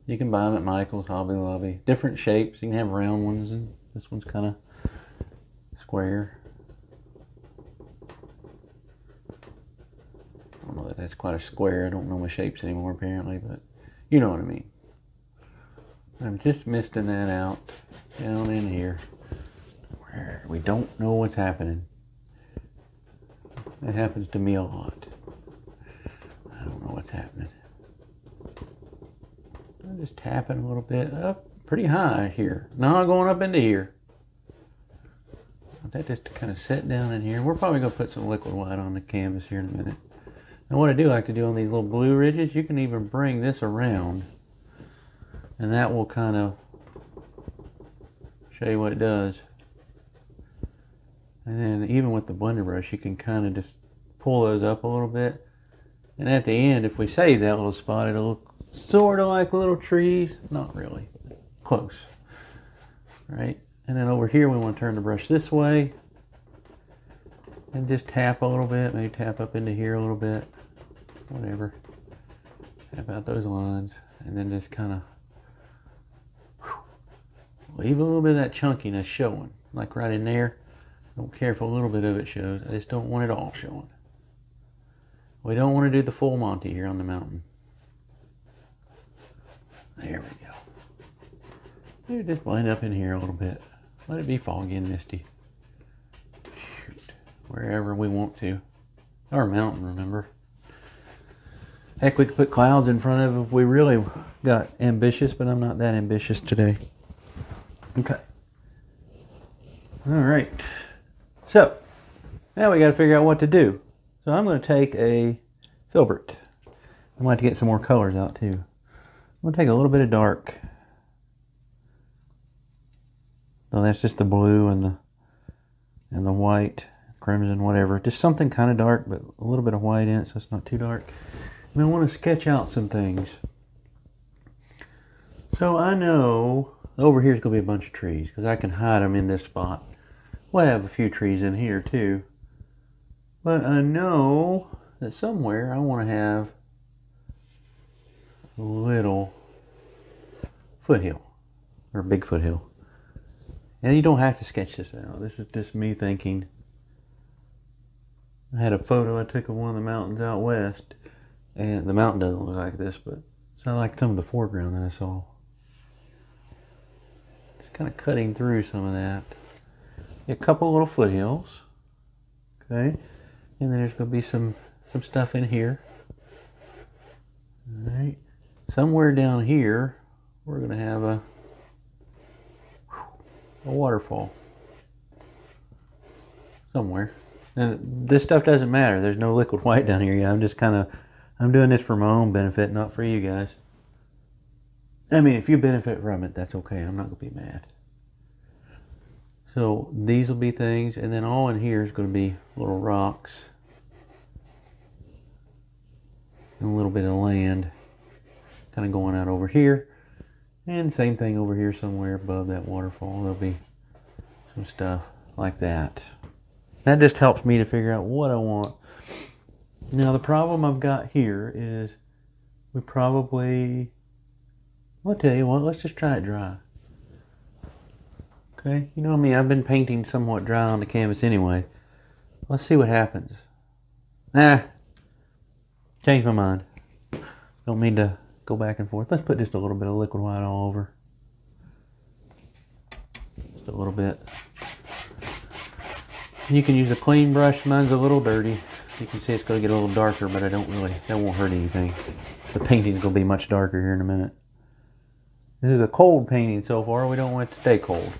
You can buy them at Michael's, Hobby Lobby. Different shapes. You can have round ones, and this one's kind of square. I don't know that that's quite a square. I don't know my shapes anymore apparently, but you know what I mean. I'm just misting that out down in here where we don't know what's happening. That happens to me a lot. I don't know what's happening. I'm just tapping a little bit up pretty high here. Now going up into here. That just kind of set down in here. We're probably going to put some liquid white on the canvas here in a minute. And what I do like to do on these little blue ridges, you can even bring this around. And that will kind of show you what it does. And then even with the blender brush, you can kind of just pull those up a little bit. And at the end, if we save that little spot, it'll look sort of like little trees. Not really, close. Right? And then over here, we want to turn the brush this way. And just tap a little bit, maybe tap up into here a little bit. Whatever. Tap out those lines. And then just kind of leave a little bit of that chunkiness showing. Like right in there. Don't care if a little bit of it shows. I just don't want it all showing. We don't want to do the full Monty here on the mountain. There we go. Maybe just blend up in here a little bit. Let it be foggy and misty. Shoot. Wherever we want to. Our mountain, remember? Heck, we could put clouds in front of it if we really got ambitious, but I'm not that ambitious today. Okay. All right. So, now we got to figure out what to do. So I'm going to take a filbert. I might have to get some more colors out too. I'm going to take a little bit of dark. So that's just the blue and the white, crimson, whatever. Just something kind of dark, but a little bit of white in it, so it's not too dark. And I want to sketch out some things. So I know over here is going to be a bunch of trees because I can hide them in this spot. We'll have a few trees in here too. But I know that somewhere I want to have a little foothill, or a big foothill. And you don't have to sketch this out. This is just me thinking. I had a photo I took of one of the mountains out west, and the mountain doesn't look like this, but it's not like some of the foreground that I saw. Just kind of cutting through some of that. A couple little foothills, okay, and then there's going to be some stuff in here. All right, somewhere down here, we're going to have a waterfall somewhere. And this stuff doesn't matter. There's no liquid white down here yet. I'm just I'm doing this for my own benefit, not for you guys. I mean, if you benefit from it, that's okay. I'm not going to be mad. So these will be things, and then all in here is going to be little rocks and a little bit of land kind of going out over here, and same thing over here somewhere above that waterfall. There'll be some stuff like that. That just helps me to figure out what I want. Now the problem I've got here is we probably, I'll tell you what, let's just try it dry. Okay, you know me, I've been painting somewhat dry on the canvas anyway. Let's see what happens. Changed my mind. Don't mean to go back and forth. Let's put just a little bit of liquid white all over. Just a little bit. You can use a clean brush. Mine's a little dirty. You can see it's going to get a little darker, but that won't hurt anything. The painting's going to be much darker here in a minute. This is a cold painting so far. We don't want it to stay cold.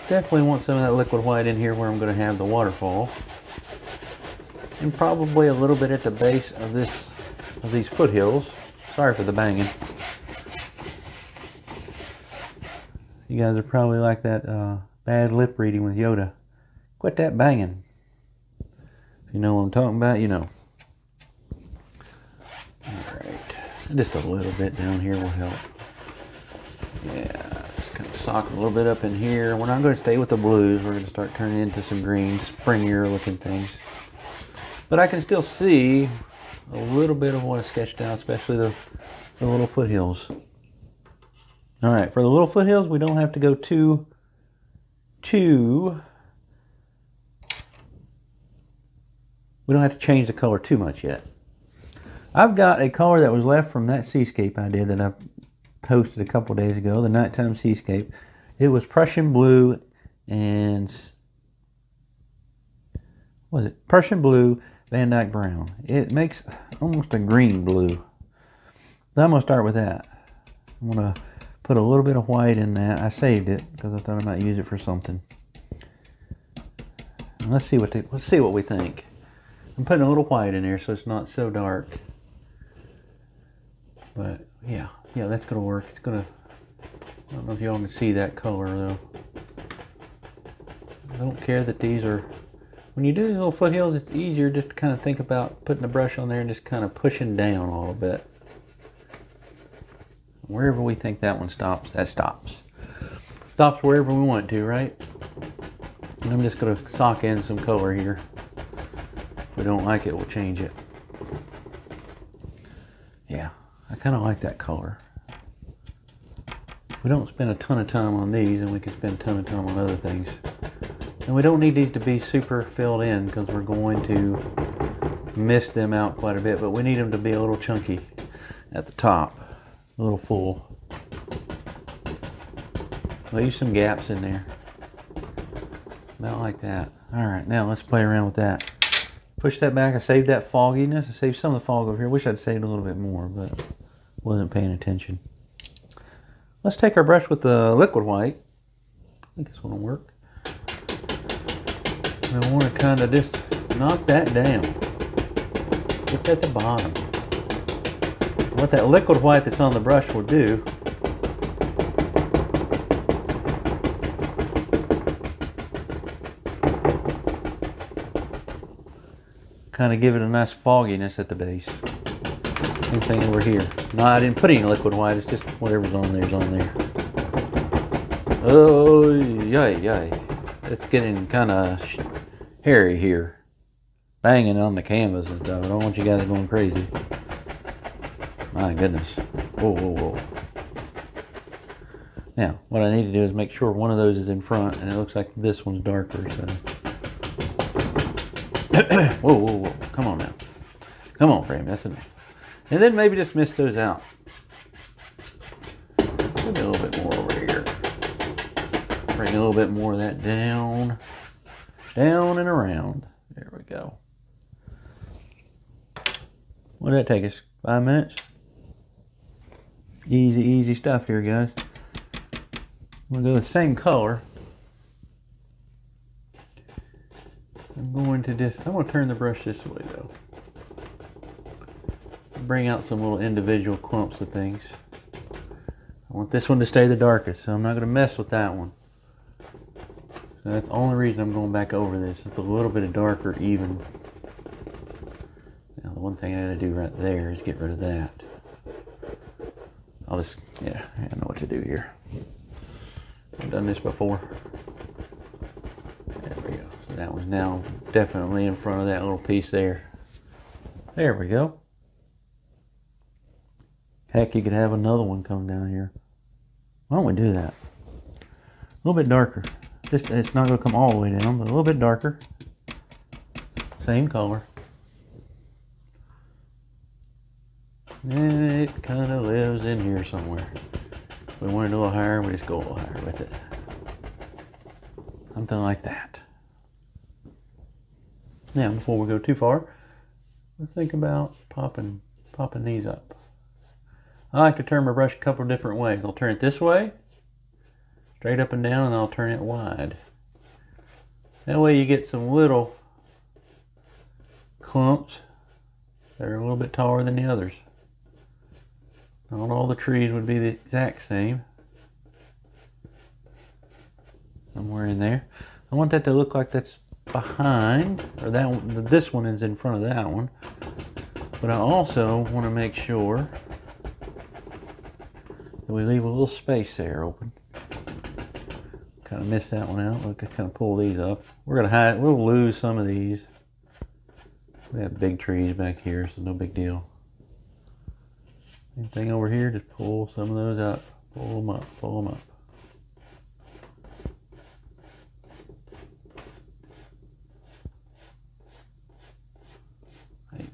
Definitely want some of that liquid white in here where I'm going to have the waterfall. And probably a little bit at the base of these foothills. Sorry for the banging. You guys are probably like that bad lip reading with Yoda. Quit that banging. If you know what I'm talking about, you know. Alright. Just a little bit down here will help. Yeah, just kind of sock a little bit up in here. We're not going to stay with the blues. We're going to start turning into some greens, springier looking things. But I can still see a little bit of what I sketched out, especially the little foothills. Alright, for the little foothills, we don't have to go too we don't have to change the color too much yet. I've got a color that was left from that seascape I did that I posted a couple days ago, the nighttime seascape. It was Prussian blue and what was it? Prussian blue, Van Dyke brown. It makes almost a green blue. So I'm gonna start with that. I'm gonna put a little bit of white in that. I saved it because I thought I might use it for something. And let's see what we think. I'm putting a little white in there so it's not so dark. But yeah, that's gonna work. It's gonna. I don't know if y'all can see that color though. I don't care that these are. When you do these little foothills, it's easier just to kind of think about putting the brush on there and just kind of pushing down a little bit. Wherever we think that one stops, that stops. Stops wherever we want it to, right? And I'm just going to sock in some color here. If we don't like it, we'll change it. Yeah, I kind of like that color. We don't spend a ton of time on these, and we can spend a ton of time on other things. And we don't need these to be super filled in because we're going to mist them out quite a bit, but we need them to be a little chunky at the top, a little full. Leave some gaps in there. About like that. All right, now let's play around with that. Push that back. I saved that fogginess. I saved some of the fog over here. Wish I'd saved a little bit more, but wasn't paying attention. Let's take our brush with the liquid white. I think this one will work. And I want to kind of just knock that down. Get at the bottom. What that liquid white that's on the brush will do kind of give it a nice fogginess at the base. Same thing over here. No, I didn't put any liquid white. It's just whatever's on there is on there. Oh, yay. It's getting kind of hairy here. Banging on the canvas and stuff. I don't want you guys going crazy. My goodness. Whoa. Now, what I need to do is make sure one of those is in front, and it looks like this one's darker, so. Whoa. Come on now. Come on, frame. That's enough. And then maybe just mist those out. Maybe a little bit more over here. Bring a little bit more of that down. Down and around. There we go. What did that take us? 5 minutes? Easy stuff here, guys. I'm going to go the same color. I'm going to turn the brush this way though. Bring out some little individual clumps of things. I want this one to stay the darkest, so I'm not going to mess with that one. So that's the only reason I'm going back over this. It's a little bit of darker even. Now the one thing I got to do right there is get rid of that. I know what to do here. I've done this before. There we go. So that one's now definitely in front of that little piece there. There we go. Heck, you could have another one come down here. Why don't we do that? A little bit darker. Just, it's not going to come all the way down, but a little bit darker. Same color. And it kind of lives in here somewhere. If we want it a little higher, we just go a little higher with it. Something like that. Now, before we go too far, let's think about popping these up. I like to turn my brush a couple of different ways. I'll turn it this way, straight up and down, and I'll turn it wide. That way you get some little clumps that are a little bit taller than the others. Not all the trees would be the exact same. Somewhere in there. I want that to look like that's behind, or that one, this one is in front of that one. But I also want to make sure that we leave a little space there open. Kind of missed that one out. We can kind of pull these up. We'll lose some of these. We have big trees back here, so no big deal. Anything over here, just pull some of those up. Pull them up, pull them up.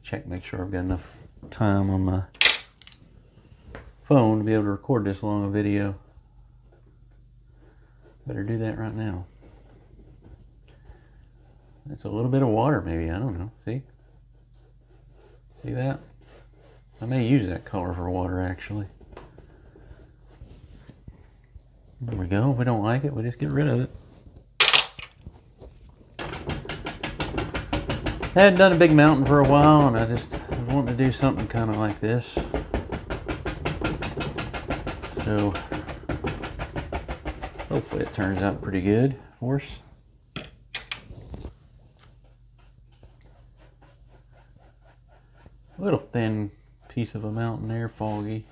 check, make sure I've got enough time on my phone to be able to record this long a video. Better do that right now. That's a little bit of water maybe, I don't know. See that? I may use that color for water actually. There we go. If we don't like it, we just get rid of it. I hadn't done a big mountain for a while, and I wanted to do something kind of like this. So hopefully it turns out pretty good for us. A little thin piece of a mountain there, foggy.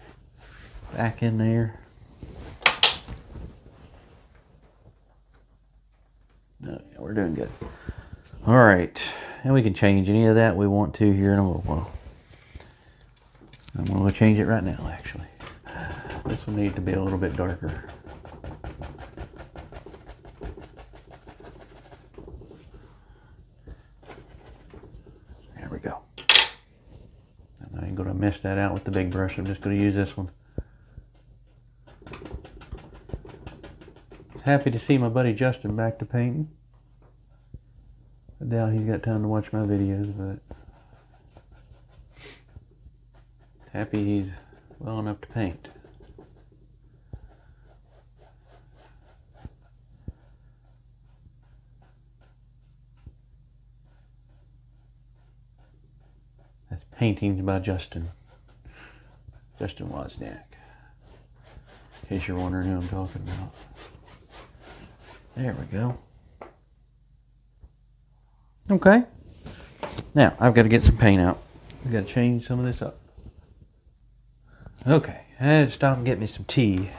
Back in there. Oh, yeah, we're doing good. All right, and we can change any of that we want to here in a little while. I'm going to change it right now, actually. This will need to be a little bit darker. There we go. I ain't going to mess that out with the big brush. I'm just going to use this one. Happy to see my buddy Justin back to painting. I doubt he's got time to watch my videos, but happy he's well enough to paint. That's Paintings by Justin Wozniak, in case you're wondering who I'm talking about. There we go. Okay. Now, I've got to get some paint out. I've got to change some of this up. Okay. I had to stop and get me some tea.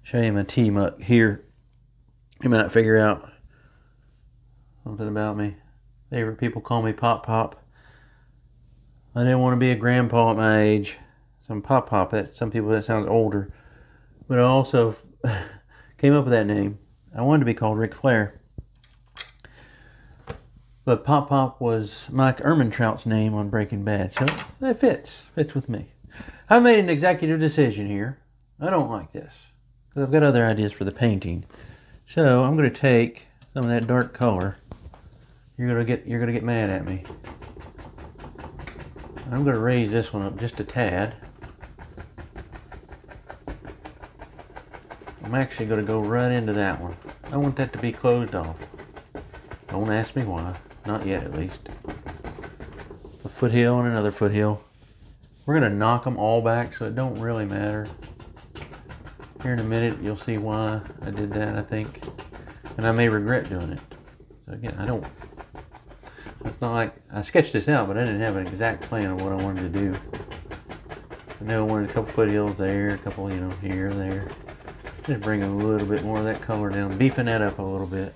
Show you my tea mug here. You might figure out something about me. Favorite people call me Pop Pop. I didn't want to be a grandpa at my age. Some Pop Pop. Some people that sounds older. But I also came up with that name. I wanted to be called Ric Flair. But Pop Pop was Mike Ehrmantraut's name on Breaking Bad. So that fits with me. I made an executive decision here. I don't like this, because I've got other ideas for the painting. So I'm going to take some of that dark color. You're going to get mad at me. I'm going to raise this one up just a tad. I'm actually going to go right into that one. I want that to be closed off. Don't ask me why. Not yet, at least. A foothill and another foothill. We're going to knock them all back, so it don't really matter. Here in a minute, you'll see why I did that, I think. And I may regret doing it. So again, it's not like, I sketched this out, but I didn't have an exact plan of what I wanted to do. I know I wanted a couple foothills there, a couple, here and there. Just bring a little bit more of that color down, beefing that up a little bit.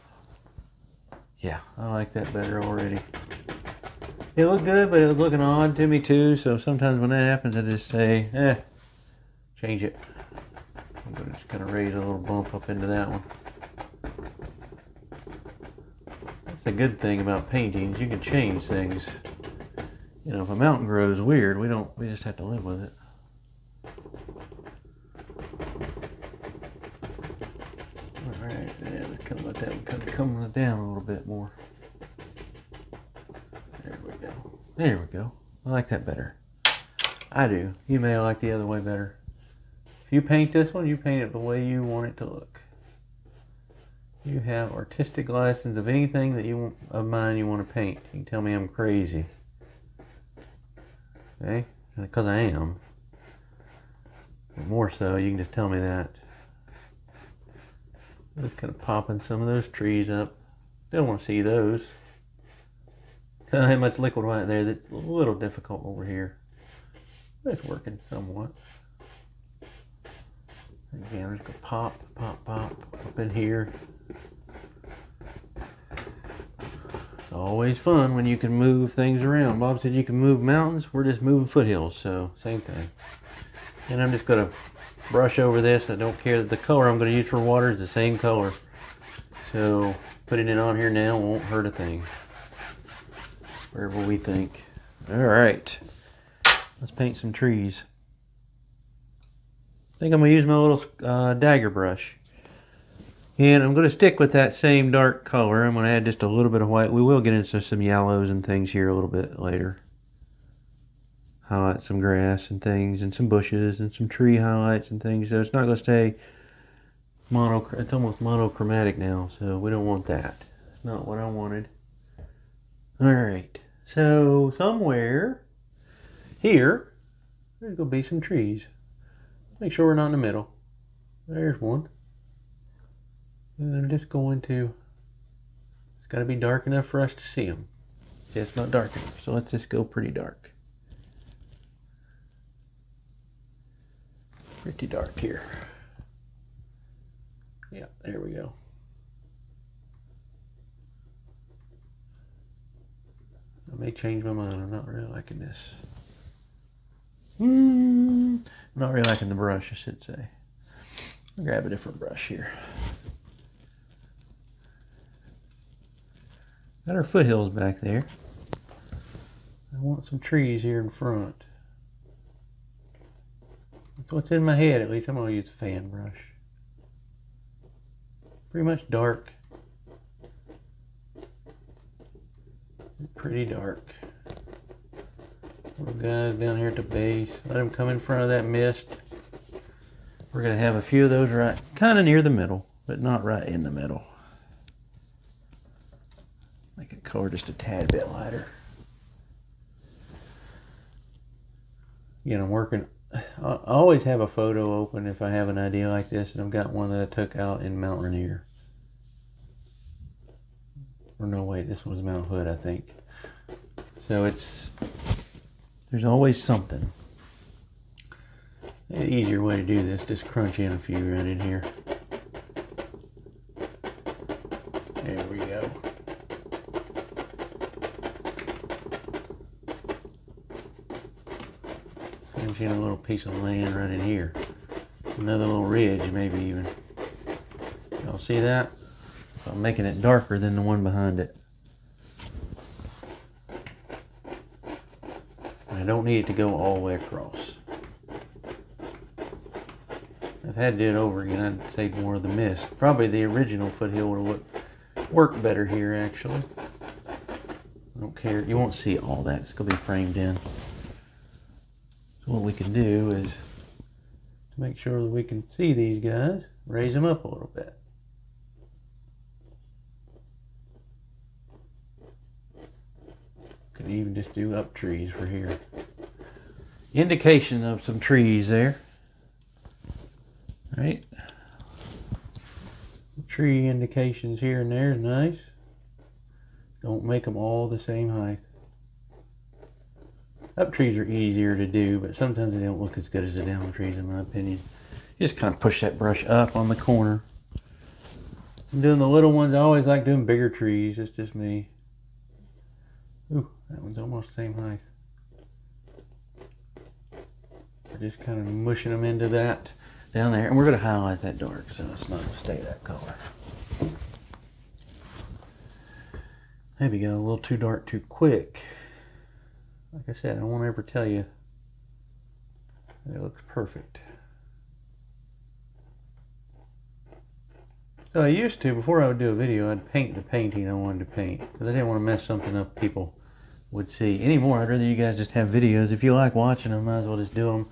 Yeah, I like that better already. It looked good, but it was looking odd to me too, so sometimes when that happens, I just say, change it. I'm going to just kind of raise a little bump up into that one. That's the good thing about paintings. You can change things. If a mountain grows weird, we just have to live with it. Alright, yeah, let's come let that one come down a little bit more. There we go. There we go. I like that better. I do. You may like the other way better. If you paint this one, you paint it the way you want it to look. You have artistic license of anything that of mine you want to paint. You can tell me I'm crazy. Okay? Because I am. But more so, you can just tell me that. Just kind of popping some of those trees up. Don't want to see those. I don't have much liquid white there. That's a little difficult over here. But it's working somewhat. Again, I'm just going to pop, pop, pop up in here. It's always fun when you can move things around. Bob said you can move mountains. We're just moving foothills, so same thing. And I'm just going to brush over this. I don't care that the color I'm going to use for water is the same color. So putting it on here now won't hurt a thing. Wherever we think. All right, let's paint some trees. I think I'm gonna use my little dagger brush. And I'm going to stick with that same dark color. I'm going to add just a little bit of white. We will get into some yellows and things here a little bit later. Highlight some grass and things and some bushes and some tree highlights and things. So it's not going to stay it's almost monochromatic now, so we don't want that. That's not what I wanted. Alright, so somewhere here, there's going to be some trees. Make sure we're not in the middle. There's one. And I'm just going to, it's got to be dark enough for us to see them. See, it's not dark enough, so let's just go pretty dark. Pretty dark here. Yeah, there we go. I may change my mind. I'm not really liking this. I'm not really liking the brush, I should say. I'll grab a different brush here. Got our foothills back there. I want some trees here in front. That's what's in my head, at least. I'm going to use a fan brush. Pretty much dark. Pretty dark. Little guys down here at the base. Let them come in front of that mist. We're going to have a few of those right kind of near the middle, but not right in the middle. Make it color just a tad bit lighter. Again, I'm working. I always have a photo open if I have an idea like this, and I've got one that I took out in Mount Rainier. Or no, wait, this one's Mount Hood, I think. So there's always something. An easier way to do this, just crunch in a few right in here. There we go. Crunch in a little piece of land right in here. Another little ridge, maybe even. Y'all see that? So I'm making it darker than the one behind it. I don't need it to go all the way across. I've had to do it over again. I'd save more of the mist. Probably the original foothill would have worked better here, actually. I don't care. You won't see all that. It's going to be framed in. So what we can do is, to make sure that we can see these guys, raise them up a little bit. Could even just do up trees for here. Indication of some trees there. Right? Tree indications here and there is nice. Don't make them all the same height. Up trees are easier to do, but sometimes they don't look as good as the down trees in my opinion. Just kind of push that brush up on the corner. I'm doing the little ones. I always like doing bigger trees. It's just me. Ooh, that one's almost the same height. We're just kind of mushing them into that down there. And we're going to highlight that dark so it's not going to stay that color. Maybe got a little too dark too quick. Like I said, I won't ever tell you that it looks perfect. So I used to, before I would do a video, I'd paint the painting I wanted to paint. Because I didn't want to mess something up people would see. Anymore, I'd rather you guys just have videos. If you like watching them, might as well just do them.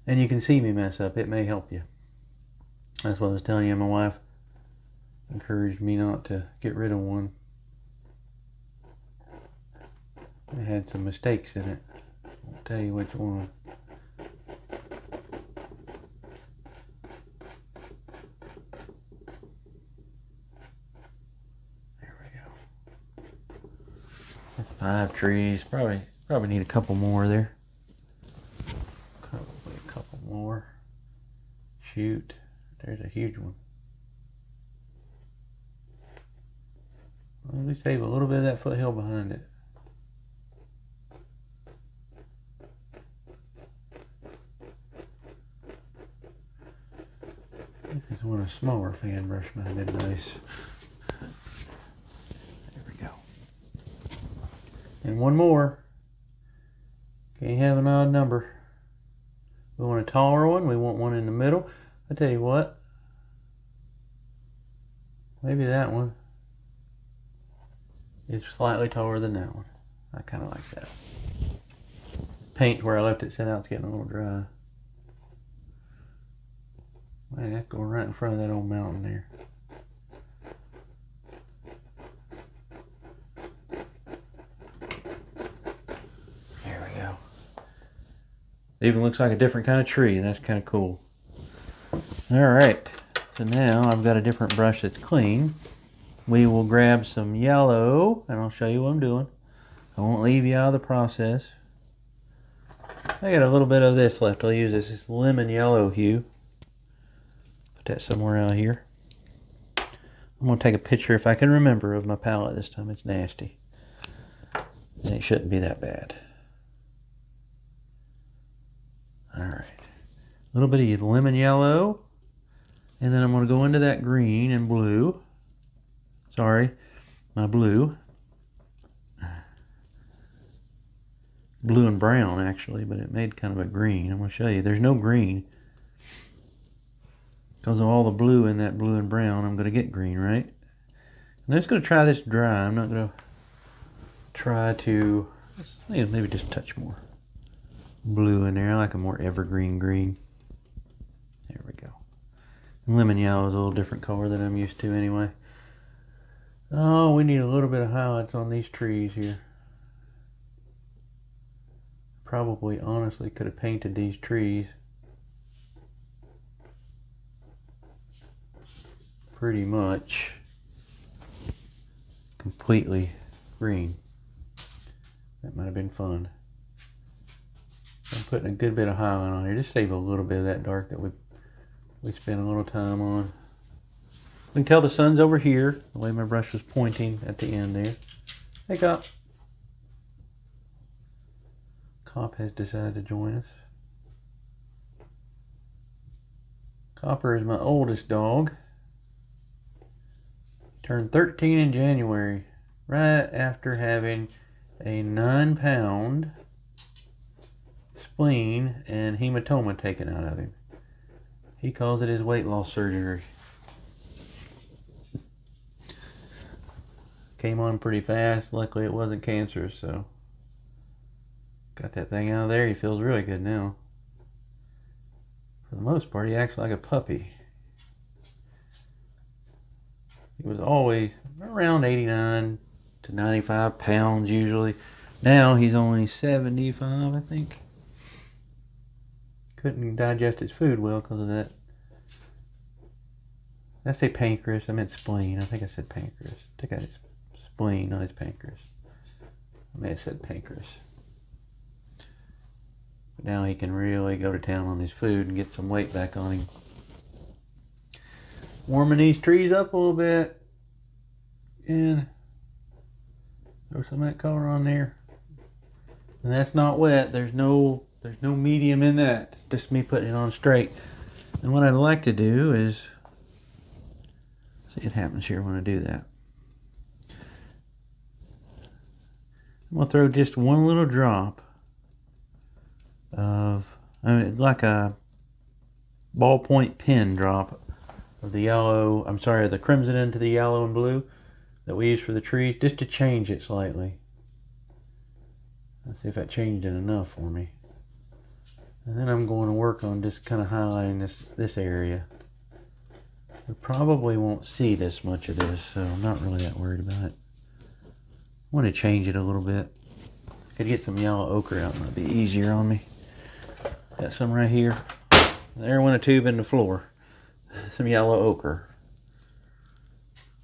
And you can see me mess up. It may help you. That's what I was telling you. My wife encouraged me not to get rid of one. It had some mistakes in it. I'll tell you which one. There we go. That's 5 trees. Probably need a couple more there. Probably a couple more. Shoot, there's a huge one. Well, we save a little bit of that foothill behind it. This is one of a smaller fan brush might have been nice. There we go. And one more. Can't have an odd number. We want a taller one. We want one in the middle. I tell you what. Maybe that one is slightly taller than that one. I kind of like that. Paint where I left it set out is getting a little dry. Man, that's going right in front of that old mountain there. There we go. It even looks like a different kind of tree. That's kind of cool. Alright, so now I've got a different brush that's clean. We will grab some yellow, and I'll show you what I'm doing. I won't leave you out of the process. I got a little bit of this left. I'll use this lemon yellow hue. Put that somewhere out here. I'm going to take a picture, if I can remember, of my palette this time. It's nasty. And it shouldn't be that bad. Alright. A little bit of lemon yellow. And then I'm going to go into that green and blue. Sorry, my blue. Blue and brown, actually, but it made kind of a green. I'm going to show you. There's no green. Because of all the blue in that blue and brown, I'm going to get green, right? I'm just going to try this dry. I'm not going to try to, maybe just touch more blue in there. I like a more evergreen green. There we go. Lemon yellow is a little different color than I'm used to anyway. Oh, we need a little bit of highlights on these trees here. Probably, honestly, could have painted these trees pretty much completely green. That might have been fun. I'm putting a good bit of highlight on here. Just save a little bit of that dark that we spent a little time on. We can tell the sun's over here, the way my brush was pointing at the end there. Hey, Cop. Cop has decided to join us. Copper is my oldest dog. He turned 13 in January, right after having a 9-pound spleen and hematoma taken out of him. He calls it his weight loss surgery. Came on pretty fast. Luckily it wasn't cancerous, so got that thing out of there. He feels really good now. For the most part, he acts like a puppy. He was always around 89 to 95 pounds usually. Now he's only 75, I think. Couldn't digest his food well because of that. Did I say pancreas? I meant spleen. I think I said pancreas. I think I said spleen, not his pancreas. I may have said pancreas. But now he can really go to town on his food and get some weight back on him. Warming these trees up a little bit. And throw some of that color on there. And that's not wet. There's no medium in that. It's just me putting it on straight. And what I'd like to do is, see what happens here when I do that. I'm going to throw just one little drop of, like a ballpoint pen drop of the yellow, the crimson into the yellow and blue that we use for the trees, just to change it slightly. Let's see if that changed it enough for me. And then I'm going to work on just kind of highlighting this area. You probably won't see this much of this, so I'm not really that worried about it. I want to change it a little bit. Could get some yellow ochre out, might be easier on me. Got some right here. There went a tube in the floor. Some yellow ochre.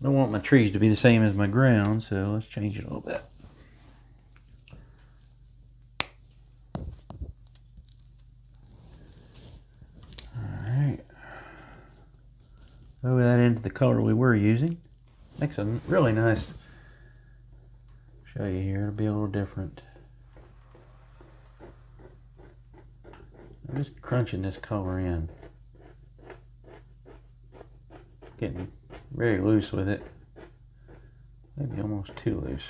I don't want my trees to be the same as my ground, so let's change it a little bit. Alright. Throw that into the color we were using. Makes a really nice, show you here, it'll be a little different. I'm just crunching this color in. Getting very loose with it. Maybe almost too loose.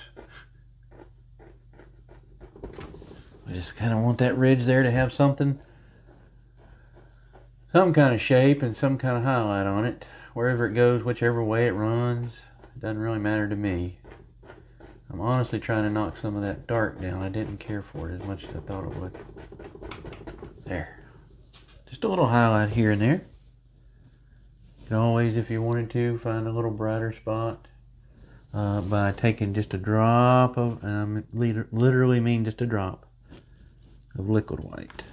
I just kind of want that ridge there to have some kind of shape and some kind of highlight on it. Wherever it goes, whichever way it runs, it doesn't really matter to me. I'm honestly trying to knock some of that dark down. I didn't care for it as much as I thought it would. There. Just a little highlight here and there. You can always, if you wanted to, find a little brighter spot by taking just a drop of, and I literally mean just a drop of liquid white.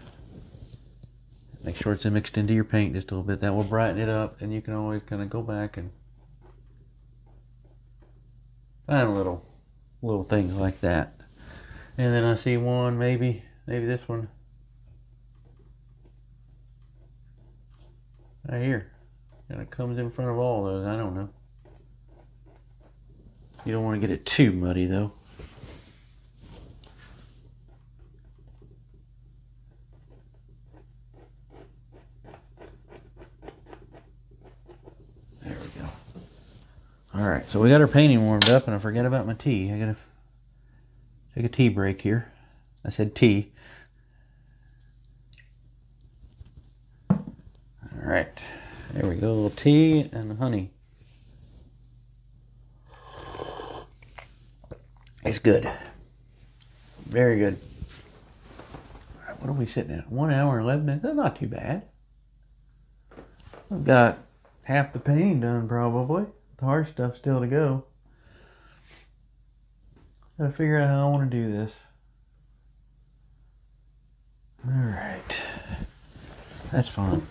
Make sure it's mixed into your paint just a little bit. That will brighten it up, and you can always kind of go back and find little things like that. And then I see one, maybe this one right here. And it comes in front of all those. I don't know. You don't want to get it too muddy though. There we go. Alright, so we got our painting warmed up, and I forgot about my tea. I gotta take a tea break here. I said tea. Alright, there we go. A little tea and honey. It's good. Very good. Alright, what are we sitting at? 1 hour and 11 minutes? That's not too bad. I've got half the painting done probably. The hard stuff still to go. Gotta figure out how I want to do this. Alright. That's fine.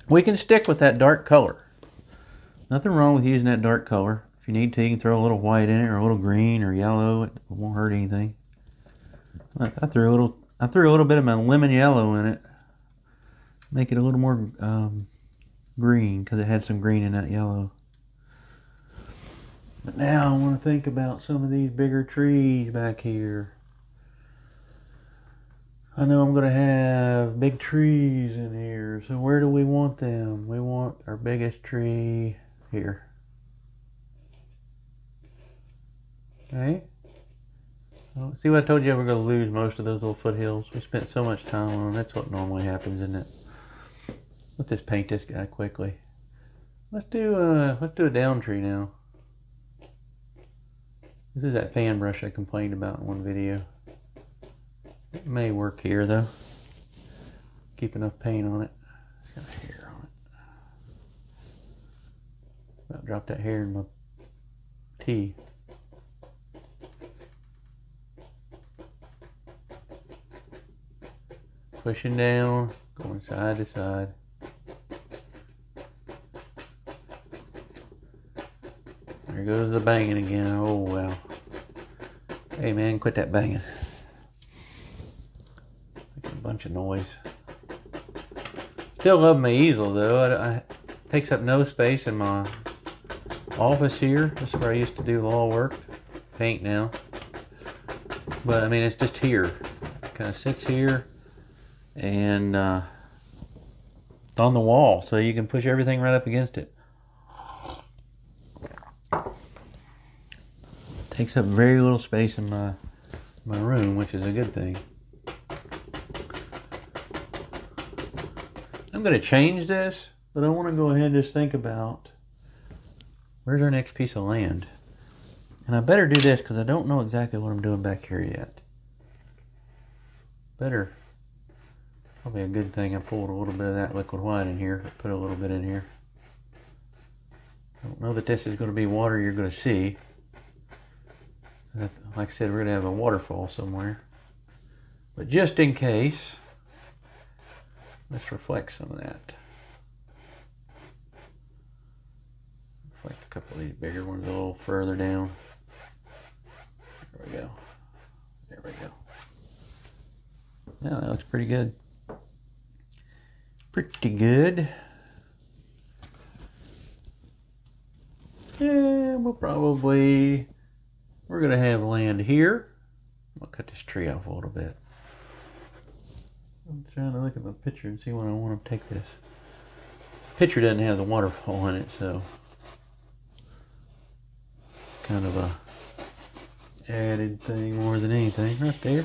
We can stick with that dark color. Nothing wrong with using that dark color. If you need to, you can throw a little white in it, or a little green or yellow. It won't hurt anything. I threw a little bit of my lemon yellow in it. Make it a little more green, because it had some green in that yellow. But now I want to think about some of these bigger trees back here. I know I'm going to have big trees in here. So where do we want them? We want our biggest tree here. Okay. Well, see what I told you? We're going to lose most of those little foothills. We spent so much time on them. That's what normally happens, isn't it? Let's just paint this guy quickly. Let's do a down tree now. This is that fan brush I complained about in one video. It may work here though. Keep enough paint on it. It's got hair on it. About dropped that hair in my tea. Pushing down, going side to side. There goes the banging again. Oh wow. Hey man, quit that banging. Bunch of noise. Still love my easel though. It takes up no space in my office here. This is where I used to do law work. Paint now. But I mean, it's just here. It kind of sits here and on the wall, so you can push everything right up against it. Takes up very little space in my room, which is a good thing. I'm going to change this, but I want to go ahead and just think about where's our next piece of land. And I better do this because I don't know exactly what I'm doing back here yet. Probably a good thing I pulled a little bit of that liquid white in here. Put a little bit in here. I don't know that this is going to be water you're going to see. Like I said, we're going to have a waterfall somewhere. But just in case, let's reflect some of that. Reflect a couple of these bigger ones a little further down. There we go. There we go. Now that looks pretty good. Pretty good. Yeah, we're going to have land here. I'll cut this tree off a little bit. I'm trying to look at my picture and see when I want to take this. Picture doesn't have the waterfall in it, so kind of a added thing more than anything. Right there.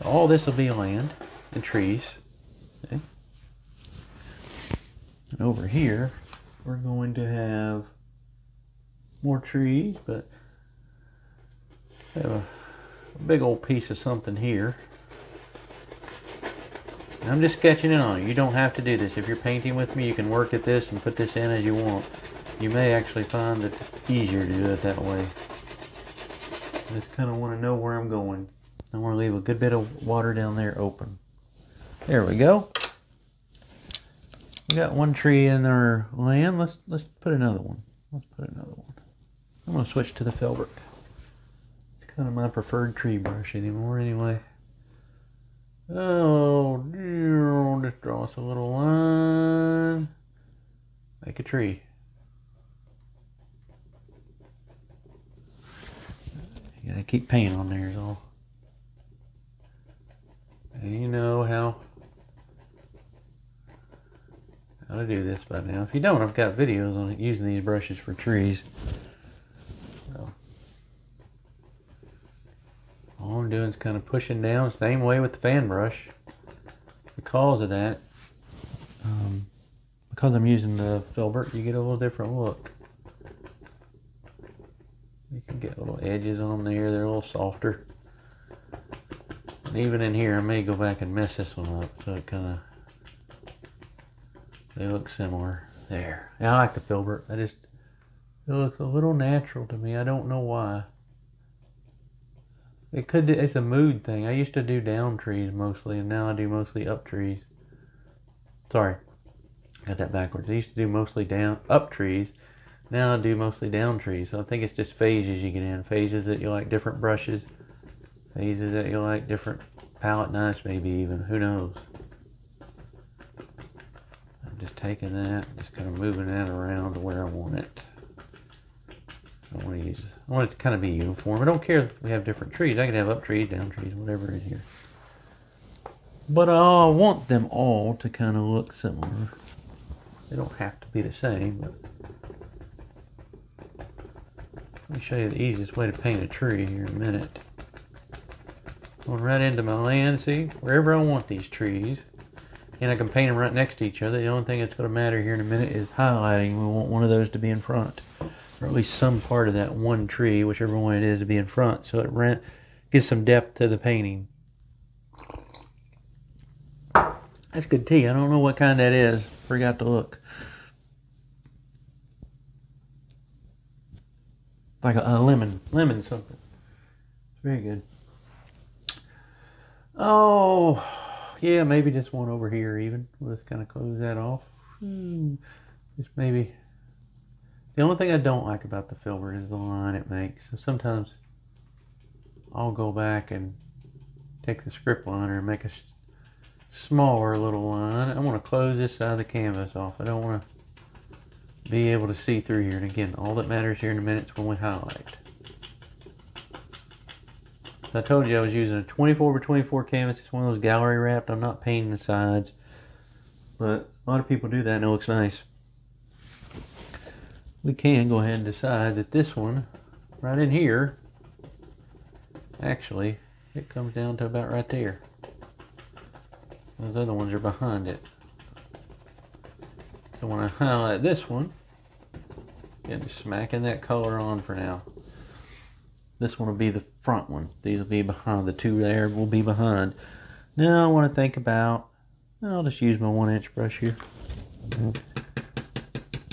All this will be land and trees. Okay. And over here, we're going to have more trees, but I have a big old piece of something here. And I'm just sketching it on. You don't have to do this. If you're painting with me, you can work at this and put this in as you want. You may actually find that it's easier to do it that way. I just kind of want to know where I'm going. I want to leave a good bit of water down there open. There we go. We got one tree in our land. Let's put another one. Let's put another one. I'm going to switch to the filbert. It's kind of my preferred tree brush anymore anyway. Oh, just draw us a little line. Make a tree. You gotta keep paint on there is all. And you know how to do this by now. If you don't, I've got videos on using these brushes for trees. So, all I'm doing is kind of pushing down, same way with the fan brush. Because of that, because I'm using the filbert, you get a little different look. You can get little edges on there, they're a little softer. And even in here, I may go back and mess this one up so it kind of, they look similar. There. Yeah, I like the filbert. It looks a little natural to me. I don't know why. It's a mood thing. I used to do down trees mostly, and now I do mostly up trees. Sorry, got that backwards. I used to do mostly up trees. Now I do mostly down trees. So I think it's just phases you get in. Phases that you like different brushes. Phases that you like different palette knives, maybe even. Who knows? I'm just taking that, just kind of moving that around to where I want it. I want it to kind of be uniform. I don't care if we have different trees. I can have up trees, down trees, whatever in here. But I want them all to kind of look similar. They don't have to be the same, but let me show you the easiest way to paint a tree here in a minute. Going right into my land, see, wherever I want these trees. And I can paint them right next to each other. The only thing that's going to matter here in a minute is highlighting. We want one of those to be in front. Or at least some part of that one tree, whichever one it is, to be in front. So it gives some depth to the painting. That's good tea. I don't know what kind that is. Forgot to look. Like a lemon something. Very good. Oh, yeah, maybe just one over here even. We'll just kind of close that off. Just maybe. The only thing I don't like about the filbert is the line it makes. So sometimes I'll go back and take the script liner and make a smaller little line. I want to close this side of the canvas off. I don't want to be able to see through here. And again, all that matters here in a minute is when we highlight. I told you I was using a 24x24 canvas. It's one of those gallery wrapped. I'm not painting the sides, but a lot of people do that and it looks nice. We can go ahead and decide that this one right in here, actually it comes down to about right there. Those other ones are behind it. So when I highlight this one, again, just smacking that color on for now. This one will be the front one. These will be behind. The two there will be behind. Now I want to think about, I'll just use my 1-inch brush here.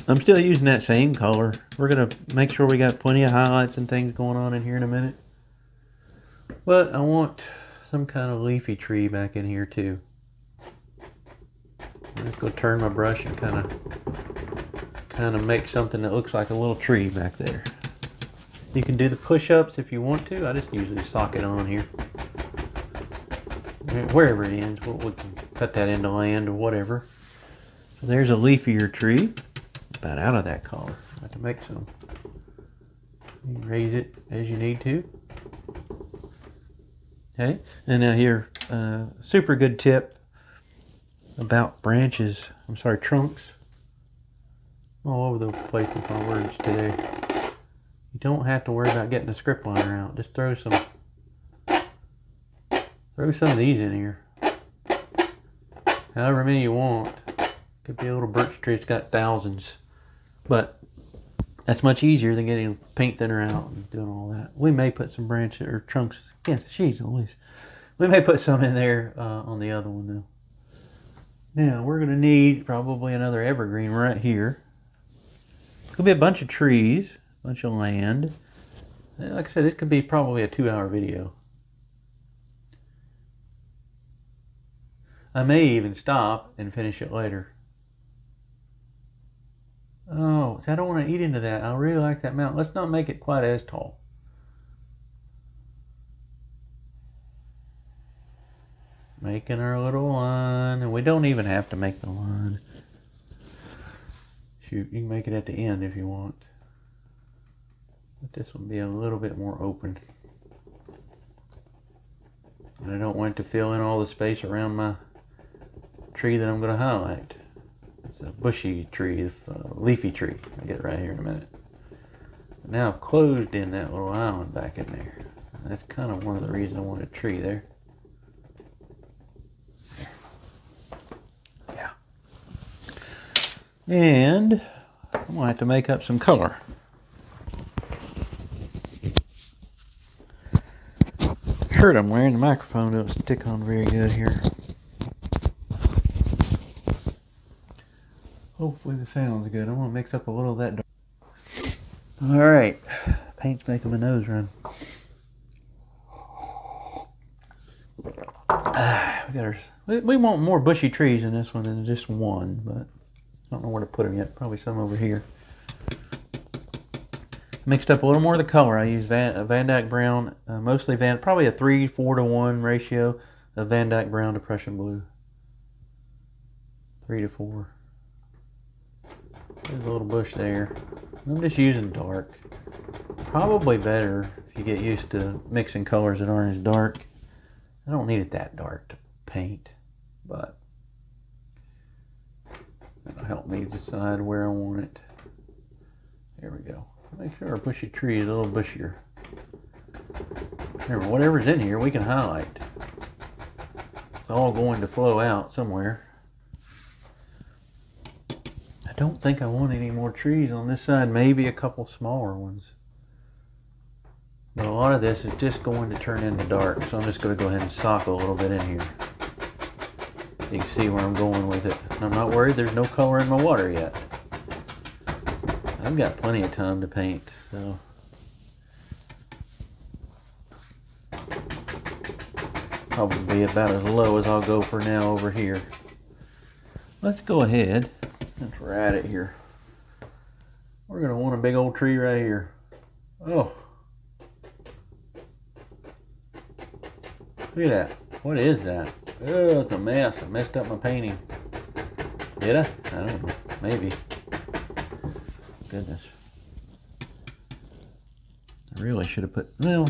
I'm still using that same color. We're going to make sure we got plenty of highlights and things going on in here in a minute. But I want some kind of leafy tree back in here too. I'm just going to turn my brush and kind of make something that looks like a little tree back there. You can do the push-ups if you want to. I just usually sock it on here. Wherever it ends, we can cut that into land or whatever. So there's a leafier tree. About out of that color. I have to make some. You can raise it as you need to. Okay, and now here, super good tip about branches. I'm sorry, trunks. All over the place with my words today. You don't have to worry about getting a script liner out. Just throw Throw some of these in here. However many you want. Could be a little birch tree. It's got thousands. But that's much easier than getting paint thinner out and doing all that. We may put some branches or trunks. Yeah, she's at least. We may put some in there on the other one though. Now we're going to need probably another evergreen right here. Could be a bunch of trees, a bunch of land. Like I said, this could be probably a 2-hour video. I may even stop and finish it later. Oh, see, I don't want to eat into that. I really like that mountain. Let's not make it quite as tall. Making our little line, and we don't even have to make the line. Shoot, you can make it at the end if you want. But this will be a little bit more open. And I don't want to fill in all the space around my tree that I'm going to highlight. It's a bushy tree, leafy tree. I'll get it right here in a minute. Now I've closed in that little island back in there. And that's kind of one of the reasons I want a tree there. Yeah. And I'm going to have to make up some color. Shirt I'm wearing, the microphone don't stick on very good here. Hopefully the sound's good. I want to mix up a little of that dark. Alright, paint's making my nose run. We want more bushy trees in this one than just one, but I don't know where to put them yet. Probably some over here. Mixed up a little more of the color. I use Van Dyke Brown, mostly probably a 3-4 to 1 ratio of Van Dyke Brown to Prussian Blue. 3 to 4. There's a little bush there. I'm just using dark. Probably better if you get used to mixing colors that aren't as dark. I don't need it that dark to paint, but that'll help me decide where I want it. There we go. Make sure our bushy tree is a little bushier. Remember, whatever's in here, we can highlight. It's all going to flow out somewhere. I don't think I want any more trees on this side. Maybe a couple smaller ones. But a lot of this is just going to turn into dark, so I'm just going to go ahead and sock a little bit in here. You can see where I'm going with it. And I'm not worried there's no color in my water yet. I've got plenty of time to paint, so. Probably about as low as I'll go for now over here. Let's go ahead, since we're at it here. We're going to want a big old tree right here. Oh. Look at that. What is that? Oh, it's a mess. I messed up my painting. Did I? I don't know. Maybe. Goodness. I really should have put... Well,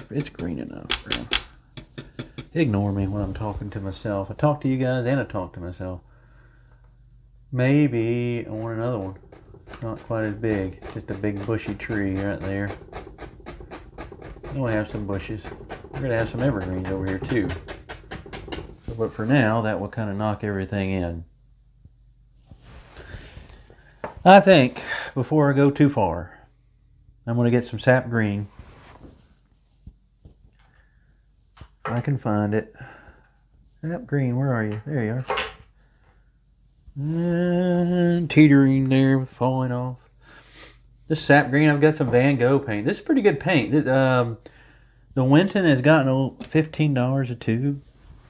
it's green enough. Bro. Ignore me when I'm talking to myself. I talk to you guys and I talk to myself. Maybe I want another one. Not quite as big. Just a big bushy tree right there. Then we'll have some bushes. We're going to have some evergreens over here too. But for now, that will kind of knock everything in. I think, before I go too far, I'm going to get some sap green. If I can find it. Sap green, where are you? There you are. And teetering there, falling off. This sap green, I've got some Van Gogh paint. This is pretty good paint. The Winton has gotten $15 a tube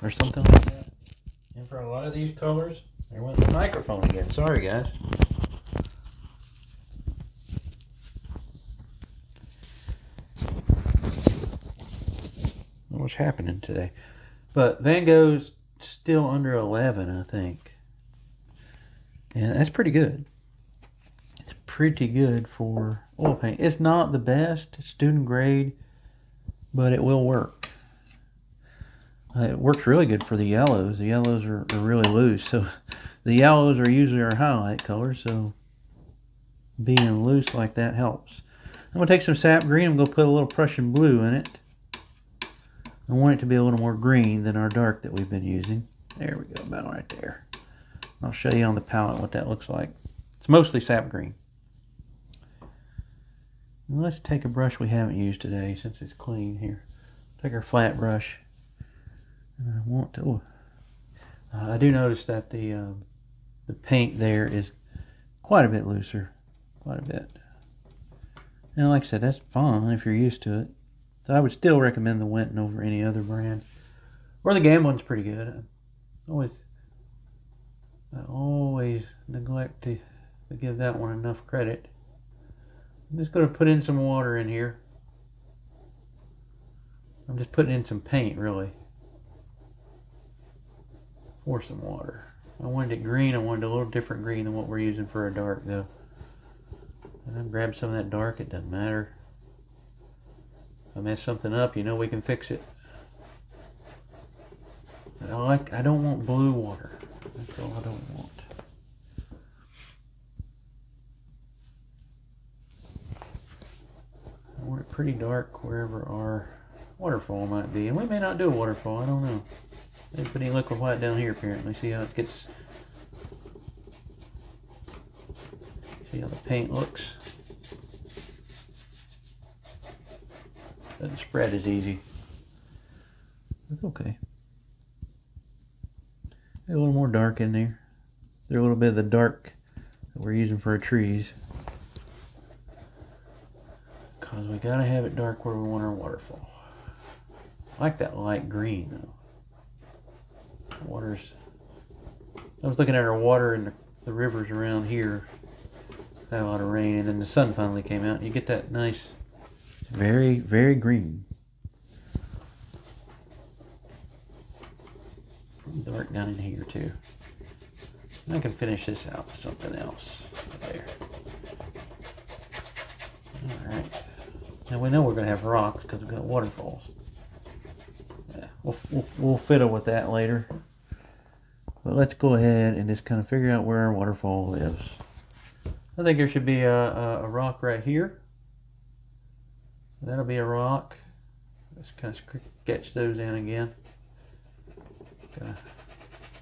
or something like that. And for a lot of these colors, there went the microphone again. Sorry, guys. What's happening today? But Van Gogh's still under 11, I think. And that's pretty good. It's pretty good for oil paint. It's not the best student grade, but it will work. It works really good for the yellows. The yellows are really loose. So the yellows are usually our highlight color. So being loose like that helps. I'm going to take some sap green. I'm going to put a little Prussian blue in it. I want it to be a little more green than our dark that we've been using. There we go, about right there. I'll show you on the palette what that looks like. It's mostly sap green. And let's take a brush we haven't used today since it's clean here. Take our flat brush. And I want to... I do notice that the paint there is quite a bit looser. Quite a bit. And like I said, that's fine if you're used to it. So I would still recommend the Winton over any other brand. Or the Gambling's pretty good. I always neglect to give that one enough credit. I'm just going to put in some water in here. I'm just putting in some paint, really. Pour some water. I wanted it green. I wanted a little different green than what we're using for a dark, though. And then grab some of that dark. It doesn't matter. If I mess something up, you know we can fix it. I don't want blue water. That's all I don't want. I want it pretty dark wherever our waterfall might be. And we may not do a waterfall, I don't know. They put any liquid white down here apparently. See how it gets... See how the paint looks? Doesn't spread as easy. It's okay. A little more dark in there. There's a little bit of the dark that we're using for our trees. Because we gotta have it dark where we want our waterfall. I like that light green though. I was looking at our water in the rivers around here. Had a lot of rain and then the sun finally came out. And you get that nice, it's very, very green. Dark down in here too. And I can finish this out with something else there. Alright. Now we know we're going to have rocks because we've got waterfalls. Yeah, we'll fiddle with that later. But let's go ahead and just kind of figure out where our waterfall lives. I think there should be a rock right here. That'll be a rock. Let's kind of sketch those in again.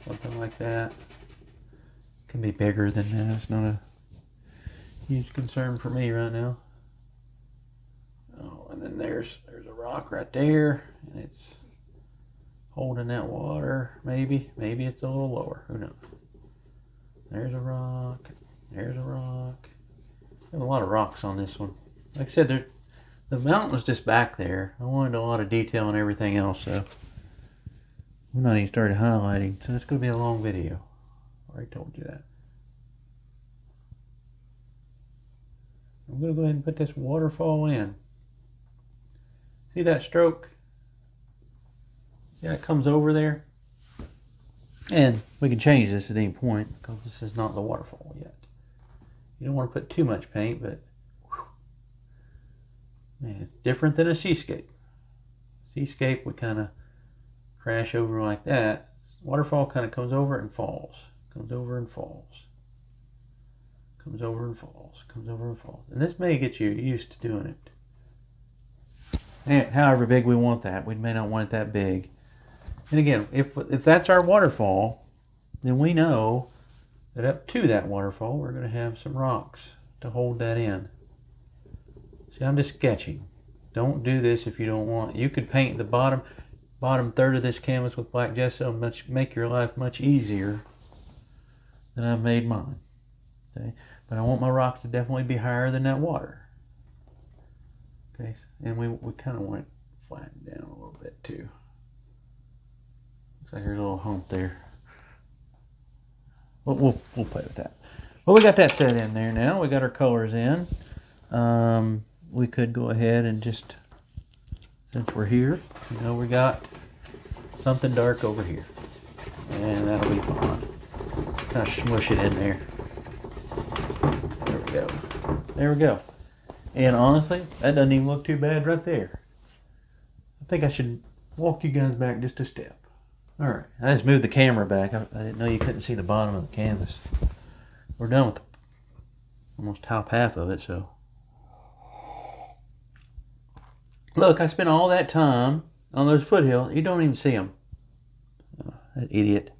Something like that. Can be bigger than that. It's not a huge concern for me right now. Oh, and then there's a rock right there, and it's holding that water. Maybe it's a little lower. Who knows? There's a rock. There's a rock. There's a lot of rocks on this one. Like I said, the mountain was just back there. I wanted a lot of detail and everything else, so I'm not even started highlighting, so it's going to be a long video. I already told you that. I'm going to go ahead and put this waterfall in. See that stroke? Yeah, it comes over there. And we can change this at any point because this is not the waterfall yet. You don't want to put too much paint, but man, it's different than a seascape. Seascape, we kind of crash over like that. Waterfall kind of comes over and falls. Comes over and falls. Comes over and falls. Comes over and falls. And this may get you used to doing it. And however big we want that. We may not want it that big. And again, if that's our waterfall, then we know that up to that waterfall, we're going to have some rocks to hold that in. See, I'm just sketching. Don't do this if you don't want. You could paint the bottom third of this canvas with black gesso and make your life much easier than I've made mine. Okay? But I want my rocks to definitely be higher than that water. Okay, and we kind of want it flattened down a little bit too. Looks like there's a little hump there. We'll play with that. Well, we got that set in there now. We got our colors in. We could go ahead and just, since we're here, you know, we got something dark over here. And that'll be fine. Kind of smush it in there. There we go. There we go. And honestly, that doesn't even look too bad right there. I think I should walk you guys back just a step. Alright, I just moved the camera back. I didn't know you couldn't see the bottom of the canvas. We're done with almost top half of it, so. Look, I spent all that time on those foothills, you don't even see them. Oh, that idiot.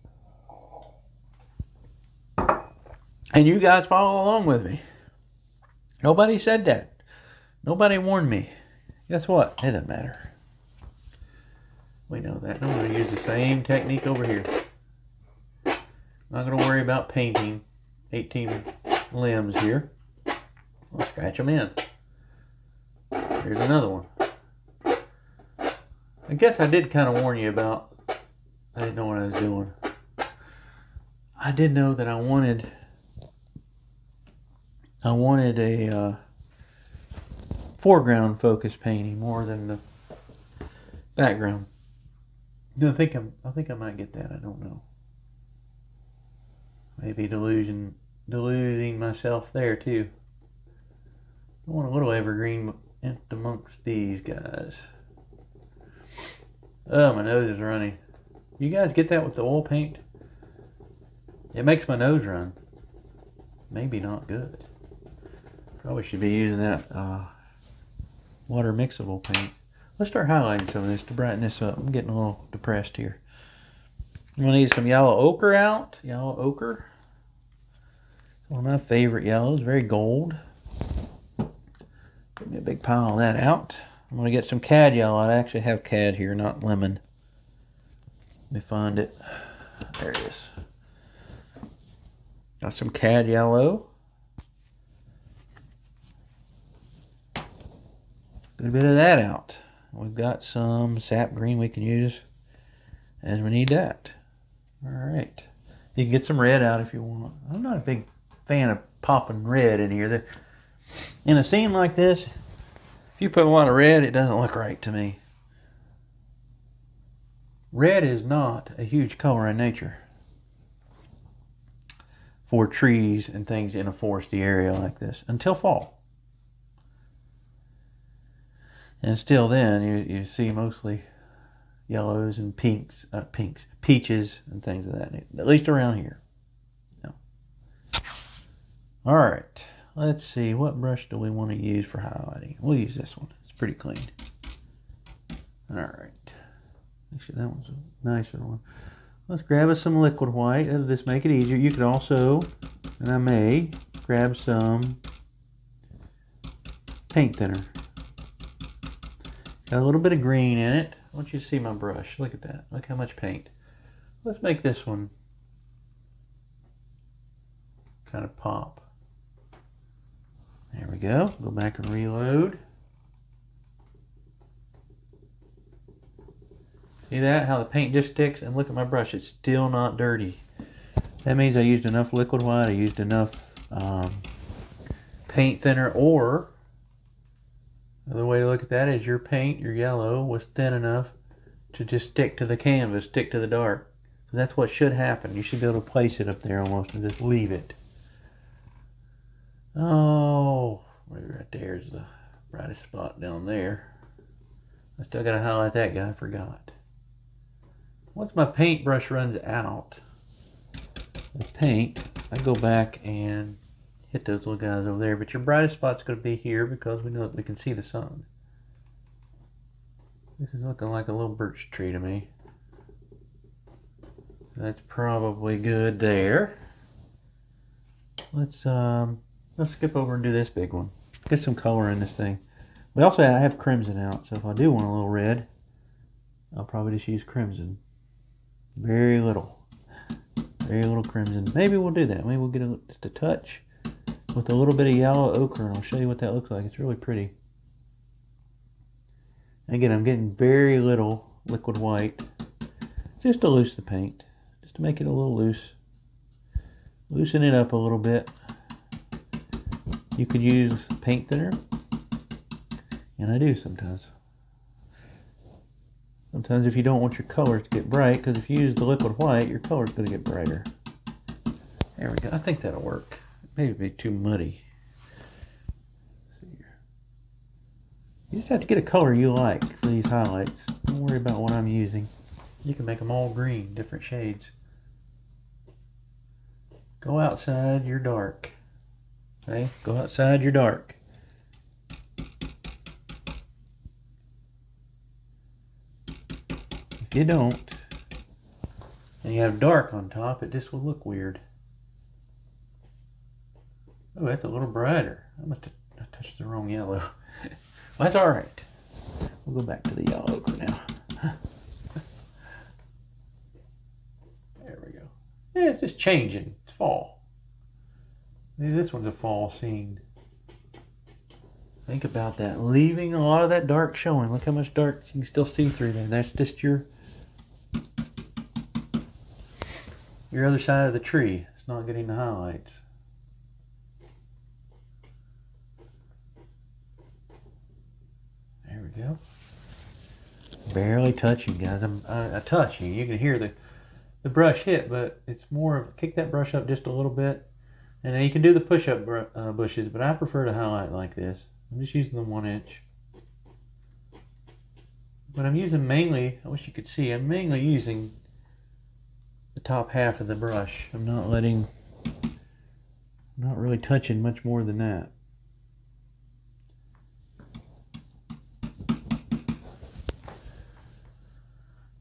And you guys follow along with me. Nobody said that. Nobody warned me. Guess what? It doesn't matter. We know that. I'm going to use the same technique over here. Not going to worry about painting 18 limbs here. I'll scratch them in. Here's another one. I guess I did kind of warn you about, I didn't know what I was doing. I did know that I wanted a foreground focus painting more than the background. I think I might get that. I don't know. Maybe deluding myself there too. I want a little evergreen amongst these guys. Oh, my nose is running. You guys get that with the oil paint? It makes my nose run. Maybe not good. Probably should be using that water mixable paint. Let's start highlighting some of this to brighten this up. I'm getting a little depressed here. I'm going to need some yellow ochre out. Yellow ochre. One of my favorite yellows. Very gold. Get me a big pile of that out. I'm going to get some cad yellow. I actually have cad here, not lemon. Let me find it. There it is. Got some cad yellow. Good bit of that out. We've got some sap green we can use as we need that. Alright. You can get some red out if you want. I'm not a big fan of popping red in here. In a scene like this, if you put a lot of red, it doesn't look right to me. Red is not a huge color in nature for trees and things in a foresty area like this until fall. And still then, you see mostly yellows and pinks, peaches and things of that nature. At least around here. No. All right. Let's see. What brush do we want to use for highlighting? We'll use this one. It's pretty clean. All right. Actually, that one's a nicer one. Let's grab us some liquid white. That'll just make it easier. You could also, and I may, grab some paint thinner. Got a little bit of green in it. I want you to see my brush. Look at that. Look how much paint. Let's make this one kind of pop. There we go. Go back and reload. See that? How the paint just sticks? And look at my brush. It's still not dirty. That means I used enough liquid white. I used enough paint thinner, or another way to look at that is your paint, your yellow, was thin enough to just stick to the canvas, stick to the dark. So that's what should happen. You should be able to place it up there almost and just leave it. Oh, right there is the brightest spot down there. I still got to highlight that guy. I forgot. Once my paintbrush runs out of paint, I go back and hit those little guys over there. But your brightest spot's going to be here because we know that we can see the sun. This is looking like a little birch tree to me. That's probably good there. Let's skip over and do this big one. Get some color in this thing. We also have crimson out, so if I do want a little red, I'll probably just use crimson. Very little crimson. Maybe we'll do that. Maybe we'll get just a touch with a little bit of yellow ochre, and I'll show you what that looks like. It's really pretty. Again, I'm getting very little liquid white, just to loose the paint, just to make it a little loose. Loosen it up a little bit. You could use paint thinner, and I do sometimes. Sometimes if you don't want your colors to get bright, because if you use the liquid white, your color's going to get brighter. There we go. I think that'll work. Maybe it'd be too muddy. You just have to get a color you like for these highlights. Don't worry about what I'm using. You can make them all green, different shades. Go outside your dark. Okay? Go outside your dark. you don't, and you have dark on top, it just will look weird. Oh, that's a little brighter. I must have touched the wrong yellow. Well, that's all right. We'll go back to the yellow ochre now. There we go. Yeah, it's just changing. It's fall. Maybe this one's a fall scene. Think about that. Leaving a lot of that dark showing. Look how much dark you can still see through there. That's just your other side of the tree. It's not getting the highlights. There we go. Barely touching, guys. I'm touching. You can hear the brush hit, but it's more of kick that brush up just a little bit, and then you can do the push-up bushes. But I prefer to highlight like this. I'm just using the 1 inch. But I'm using mainly. I wish you could see. I'm mainly using the top half of the brush. I'm not really touching much more than that.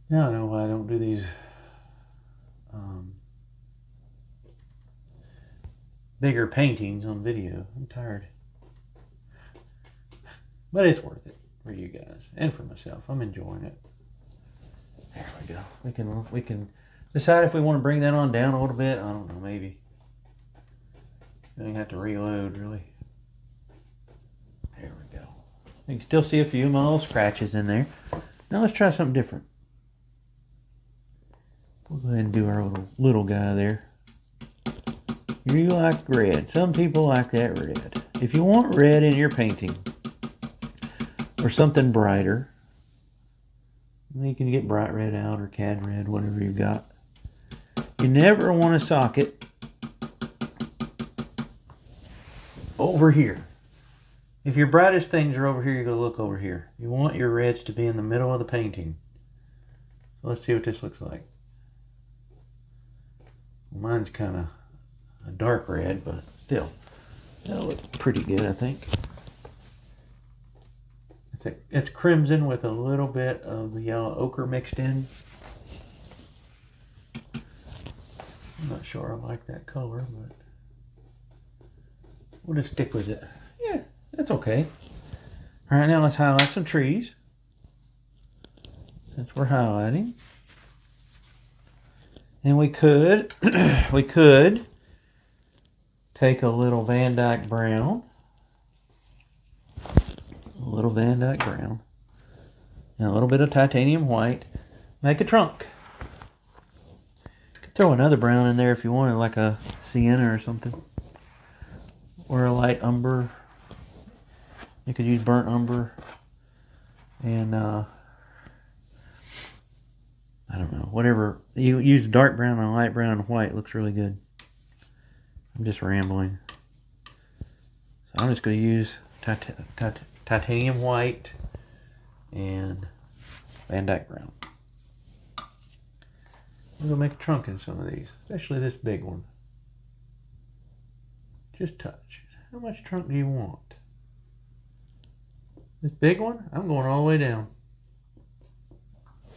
Now I know why I don't do these bigger paintings on video. I'm tired. But it's worth it for you guys and for myself. I'm enjoying it. There we go. We can decide if we want to bring that on down a little bit. I don't know, maybe. You don't have to reload, really. There we go. You can still see a few of my little scratches in there. Now let's try something different. We'll go ahead and do our little guy there. You like red. Some people like that red. If you want red in your painting, or something brighter, you can get bright red out or cad red, whatever you've got. You never want to socket over here. If your brightest things are over here, you're going to look over here. You want your reds to be in the middle of the painting. So let's see what this looks like. Well, mine's kind of a dark red, but still, that'll look pretty good, I think. It's crimson with a little bit of the yellow ochre mixed in. I'm not sure I like that color, but we'll just stick with it. Yeah, that's okay. All right, now let's highlight some trees. Since we're highlighting. And we could take a little Van Dyke brown. A little Van Dyke brown. And a little bit of titanium white. Make a trunk. You could throw another brown in there if you wanted, like a sienna or something. Or a light umber. You could use burnt umber. And I don't know, whatever. You use dark brown and light brown and white. Looks really good. I'm just rambling. So I'm just going to use titanium white and Van Dyke brown. I'm going to make a trunk in some of these, especially this big one. Just touch. How much trunk do you want? This big one, I'm going all the way down.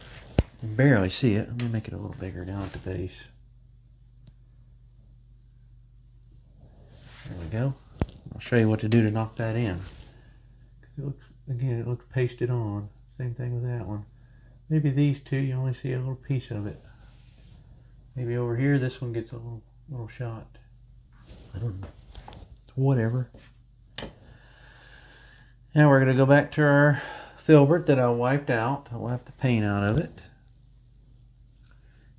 You can barely see it. Let me make it a little bigger down at the base. There we go. I'll show you what to do to knock that in. It looks, again, it looks pasted on. Same thing with that one. Maybe these two, you only see a little piece of it. Maybe over here, this one gets a little shot. I don't know. It's whatever. Now we're going to go back to our filbert that I wiped out. I wiped the paint out of it.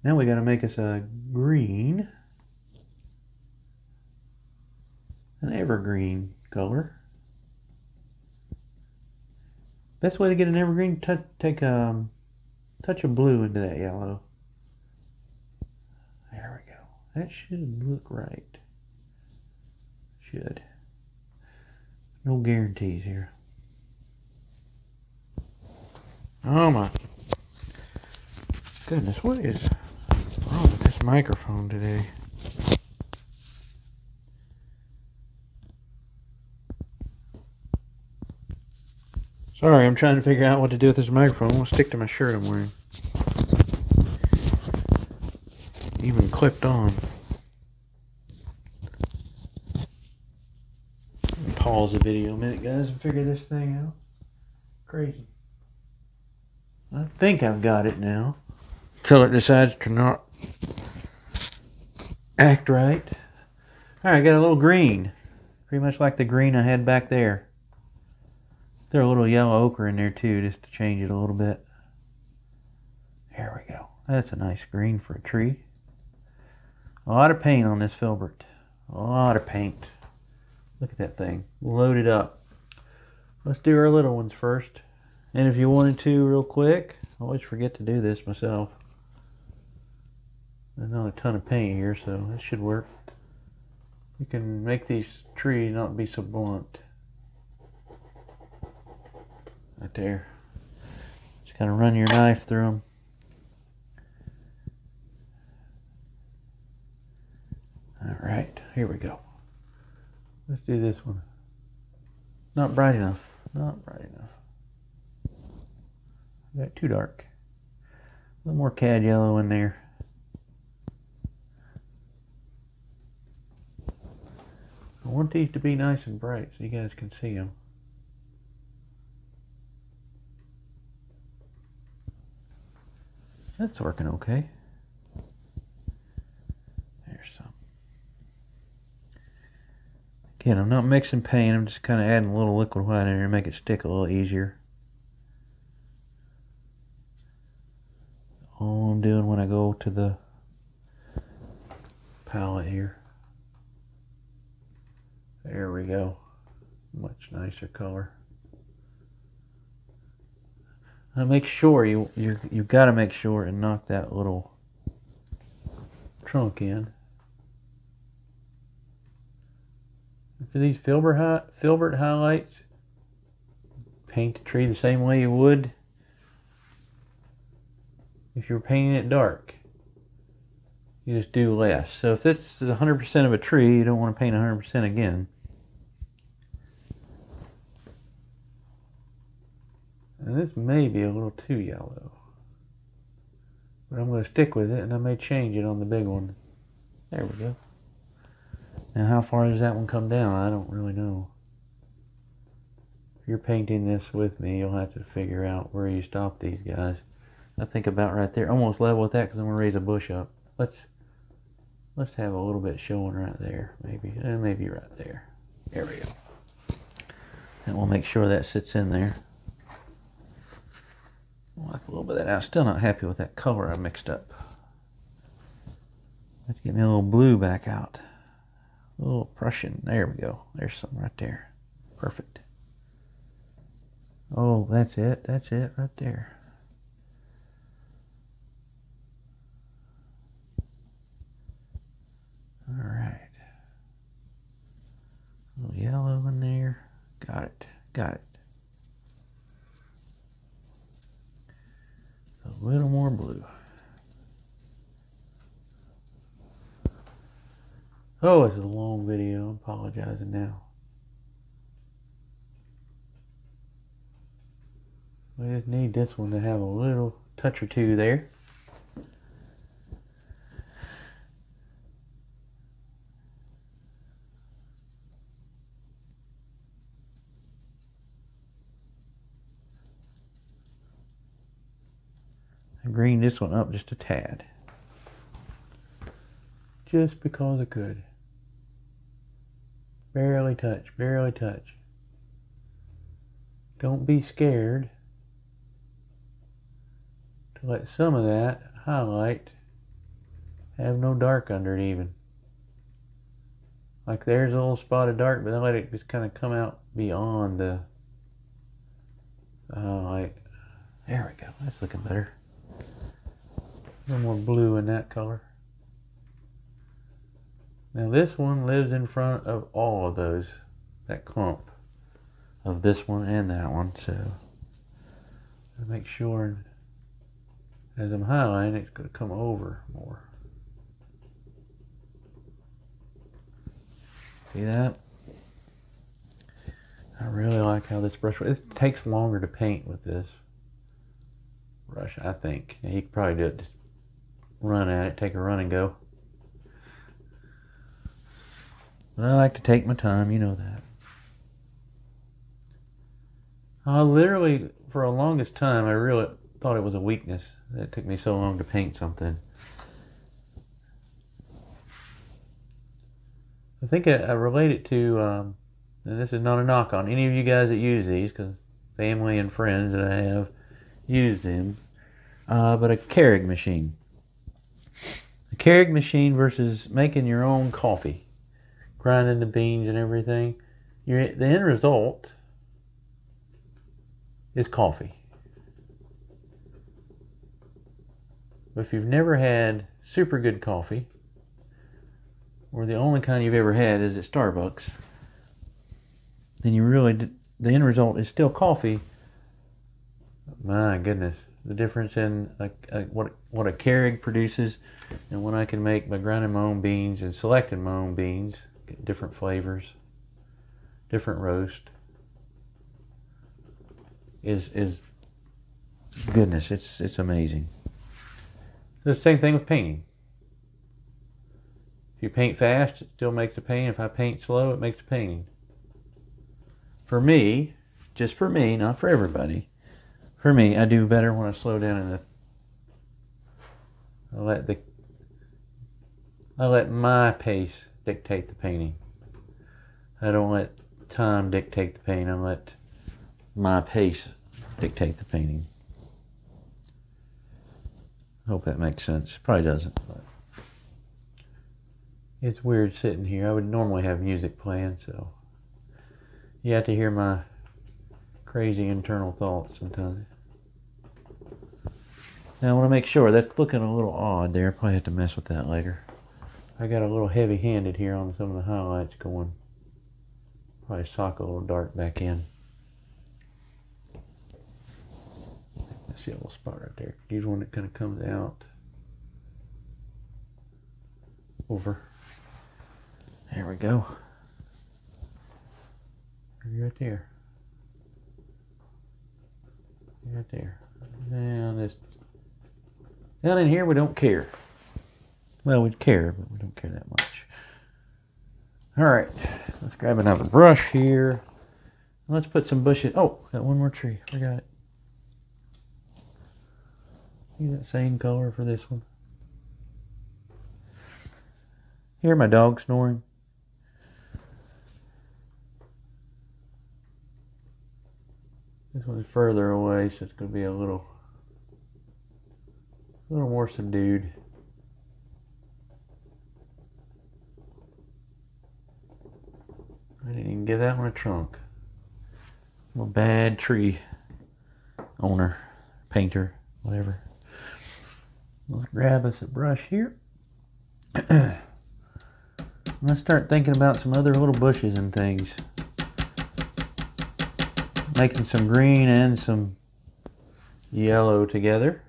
Now we got to make us a green. An evergreen color. Best way to get an evergreen, take a touch of blue into that yellow. There we go. That should look right. Should. No guarantees here. Oh my goodness, what is wrong with this microphone today? Sorry, I'm trying to figure out what to do with this microphone. I'm going to stick to my shirt I'm wearing. even clipped on. Pause the video a minute, guys, and figure this thing out. Crazy. I think I've got it now. Till it decides to not act right. Alright, I got a little green. Pretty much like the green I had back there. Throw a little yellow ochre in there too, just to change it a little bit. There we go. That's a nice green for a tree. A lot of paint on this filbert. A lot of paint. Look at that thing. Loaded up. Let's do our little ones first. And if you wanted to real quick, I always forget to do this myself. There's not a ton of paint here, so this should work. You can make these trees not be so blunt. Right there. Just gotta run your knife through them. Alright, here we go. Let's do this one. Not bright enough. Not bright enough. Got too dark. A little more cad yellow in there. I want these to be nice and bright so you guys can see them. That's working okay. There's some. Again, I'm not mixing paint, I'm just kind of adding a little liquid white in there to make it stick a little easier. All I'm doing when I go to the palette here. There we go. Much nicer color. Now make sure you've got to make sure and knock that little trunk in. For these filbert highlights, paint the tree the same way you would if you were painting it dark. You just do less. So if this is 100% of a tree, you don't want to paint 100% again. And this may be a little too yellow. But I'm going to stick with it, and I may change it on the big one. There we go. Now how far does that one come down? I don't really know. If you're painting this with me, you'll have to figure out where you stop these guys. I think about right there. Almost level with that because I'm going to raise a bush up. Let's have a little bit showing right there. Maybe right there. There we go. And we'll make sure that sits in there. Wipe a little bit of that out. Still not happy with that color I mixed up. Let's get me a little blue back out. A little Prussian. There we go. There's some right there. Perfect. Oh, that's it. That's it right there. All right. A little yellow in there. Got it. Got it. A little more blue. Oh, it's a long video. I'm apologizing now. We just need this one to have a little touch or two there. I greened this one up just a tad. Just because I could. Barely touch, barely touch. Don't be scared to let some of that highlight have no dark under it even. Like there's a little spot of dark, but then let it just kind of come out beyond the highlight. There we go, that's looking better. A little more blue in that color. Now this one lives in front of all of those, that clump of this one and that one, so I make sure as I'm highlighting it's going to come over more. See that? I really like how this brush, it takes longer to paint with this brush, I think. Now you could probably do it just run at it, take a run and go. But I like to take my time, you know that. I literally, for a longest time, I really thought it was a weakness that it took me so long to paint something. I think I relate it to, and this is not a knock on any of you guys that use these, because family and friends that I have use them, but a Keurig machine. A Keurig machine versus making your own coffee, grinding the beans and everything. The end result is coffee. But if you've never had super good coffee, or the only kind you've ever had is at Starbucks, then the end result is still coffee. My goodness, the difference in what a Keurig produces and what I can make by grinding my own beans and selecting my own beans, get different flavors, different roast, is goodness. It's amazing. So the same thing with painting. If you paint fast, it still makes a painting. If I paint slow, it makes a painting. For me, just for me, not for everybody. For me, I do better when I slow down and I let my pace dictate the painting. I don't let time dictate the painting. I let my pace dictate the painting. I hope that makes sense. Probably doesn't, but it's weird sitting here. I would normally have music playing, so you have to hear my crazy internal thoughts sometimes. Now I want to make sure that's looking a little odd there. Probably have to mess with that later. I got a little heavy-handed here on some of the highlights going. Probably sock a little dark back in. I see a little spot right there. Use one that kind of comes out over. There we go. Right there. Right there. Now down in here we don't care. Well, we care, but we don't care that much. All right, let's grab another brush here. Let's put some bushes. Oh, got one more tree. Forgot it. See that same color for this one? Hear my dog snoring? This one's further away, so it's going to be a little more subdued. I didn't even give that one a trunk. I'm a bad tree owner, painter, whatever. Let's grab us a brush here. Let's start thinking about some other little bushes and things. Making some green and some yellow together.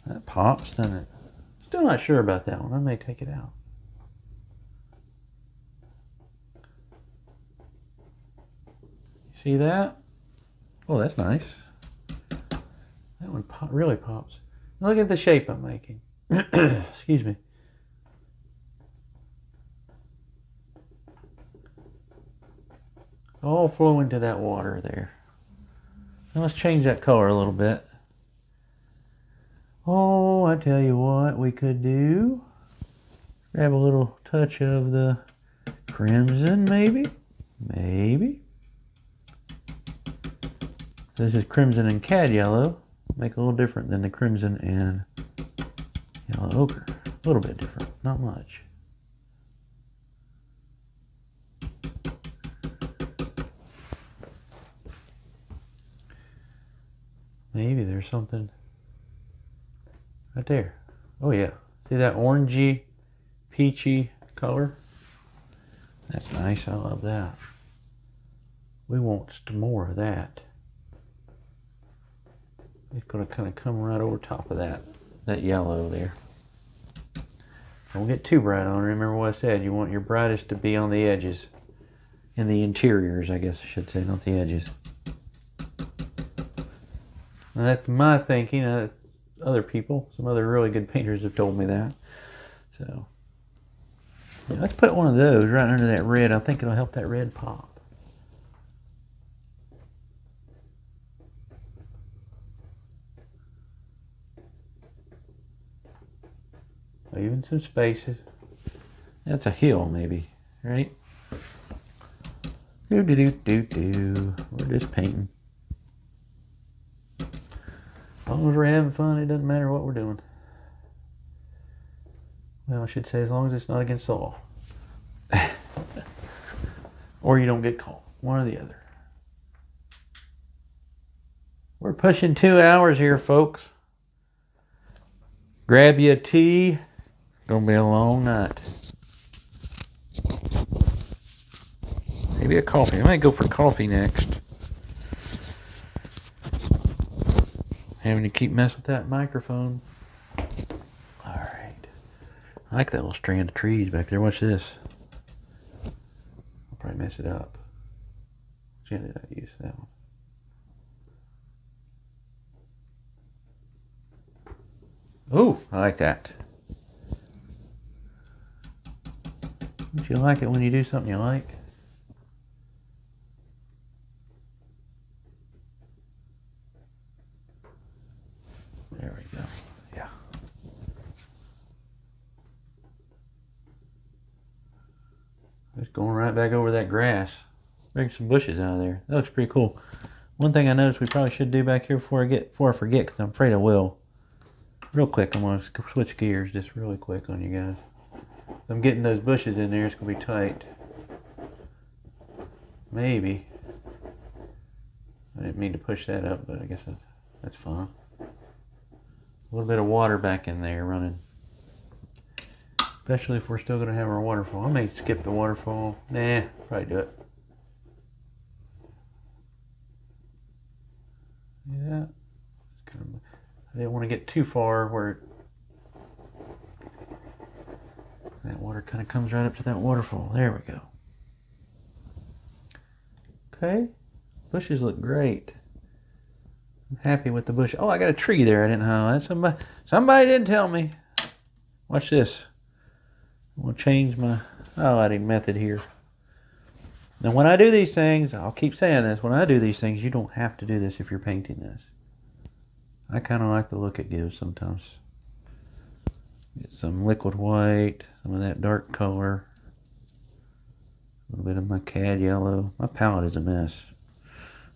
That pops, doesn't it? Still not sure about that one. I may take it out. See that? Oh, that's nice. That one really pops. Look at the shape I'm making. Excuse me. All flow into that water there. Now let's change that color a little bit. Oh, I tell you what we could do. Grab a little touch of the crimson, maybe. Maybe. This is crimson and cad yellow. Make a little different than the crimson and yellow ochre. A little bit different, not much. Maybe there's something right there. Oh yeah, see that orangey, peachy color? That's nice, I love that. We want some more of that. It's going to kind of come right over top of that yellow there. Don't get too bright on it. Remember what I said, you want your brightest to be on the edges in the interiors, I guess I should say, not the edges. Now, that's my thinking. Other people, some other really good painters have told me that. So yeah, let's put one of those right under that red. I think it'll help that red pop. Leaving some spaces. That's a hill, maybe, right? We're just painting. As long as we're having fun, it doesn't matter what we're doing. Well, I should say as long as it's not against the law. Or you don't get caught. One or the other. We're pushing 2 hours here, folks. Grab you a tea. Gonna be a long night. Maybe a coffee. I might go for coffee next. Having to keep messing with that microphone. Alright. I like that little strand of trees back there. Watch this. I'll probably mess it up. Which end did I use? That one. Oh, I like that. Don't you like it when you do something you like? There we go. Yeah. Just going right back over that grass. Bring some bushes out of there. That looks pretty cool. One thing I noticed we probably should do back here before I forget, because I'm afraid I will. Real quick, I'm going to switch gears just really quick on you guys. I'm getting those bushes in there. It's going to be tight. Maybe. I didn't mean to push that up, but I guess that's fine. A little bit of water back in there running. Especially if we're still going to have our waterfall. I may skip the waterfall. Nah, probably do it. Yeah. I didn't want to get too far where that water kind of comes right up to that waterfall. There we go. Okay. Bushes look great. I'm happy with the bush. Oh, I got a tree there I didn't highlight. Somebody didn't tell me. Watch this. I'm going to change my highlighting method here. Now, when I do these things, I'll keep saying this. When I do these things, you don't have to do this if you're painting this. I kind of like the look it gives sometimes. Get some liquid white, some of that dark color, a little bit of my cad yellow. My palette is a mess.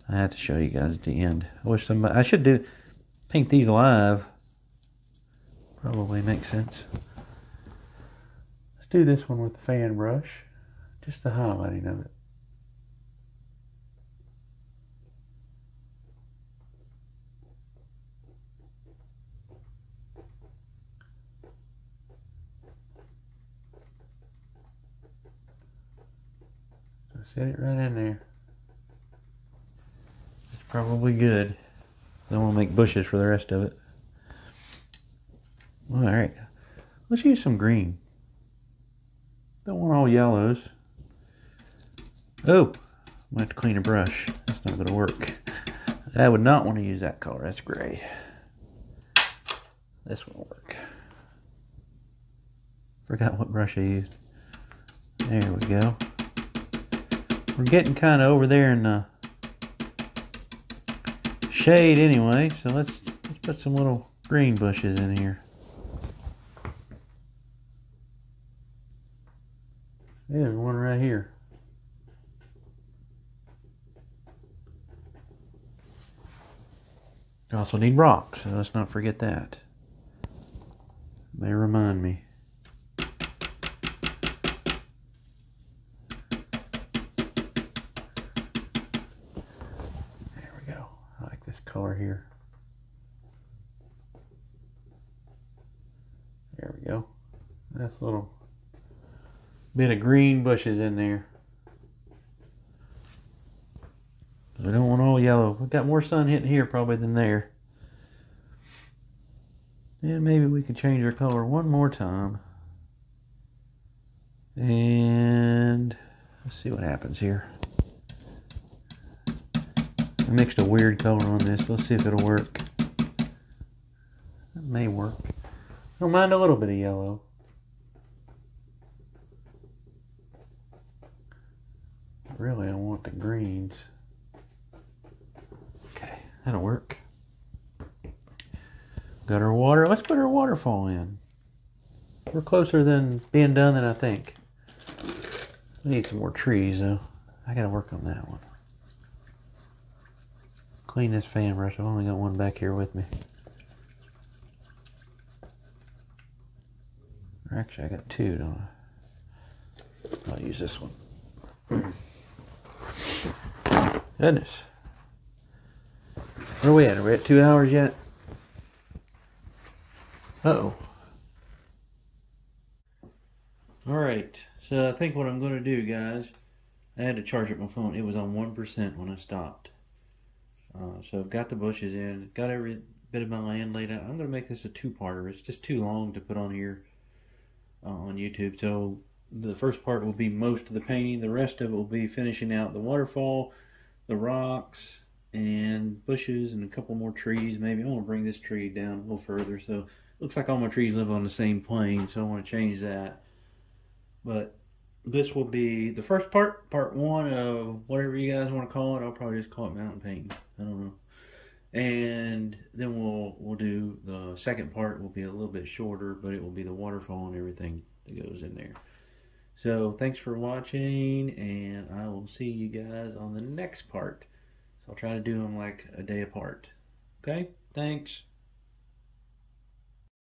I have to show you guys at the end. I should paint these live. Probably makes sense. Let's do this one with the fan brush. Just the highlighting of it. Set it right in there. It's probably good. I don't want to make bushes for the rest of it. Alright. Let's use some green. Don't want all yellows. Oh! I might have to clean a brush. That's not going to work. I would not want to use that color. That's gray. This will work. Forgot what brush I used. There we go. We're getting kind of over there in the shade anyway, so let's put some little green bushes in here. There's one right here. You also need rocks, so let's not forget that. May remind me. Color here. There we go. Nice little bit of green bushes in there. We don't want all yellow. We've got more sun hitting here probably than there. And maybe we can change our color one more time. And Let's see what happens here. I mixed a weird color on this. Let's see if it'll work. It may work. I don't mind a little bit of yellow. Really, I want the greens. Okay, that'll work. Got our water. Let's put our waterfall in. We're closer than being done than I think. We need some more trees though. I gotta work on that one. Clean this fan brush. I've only got one back here with me. Or actually, I got two, don't I? I'll use this one. Goodness. Where are we at? Are we at 2 hours yet? Uh-oh. Alright, so I think what I'm going to do, guys, I had to charge up my phone. It was on 1% when I stopped. So I've got the bushes in, got every bit of my land laid out. I'm going to make this a two-parter. It's just too long to put on here on YouTube. So the first part will be most of the painting. The rest of it will be finishing out the waterfall, the rocks, and bushes, and a couple more trees maybe. I want to bring this tree down a little further. So it looks like all my trees live on the same plane, so I want to change that. But this will be the first part, part one of whatever you guys want to call it. I'll probably just call it mountain painting. I don't know. And then we'll do the second part. Will be a little bit shorter, but it will be the waterfall and everything that goes in there. So thanks for watching, and I will see you guys on the next part. So I'll try to do them like a day apart. Okay? Thanks.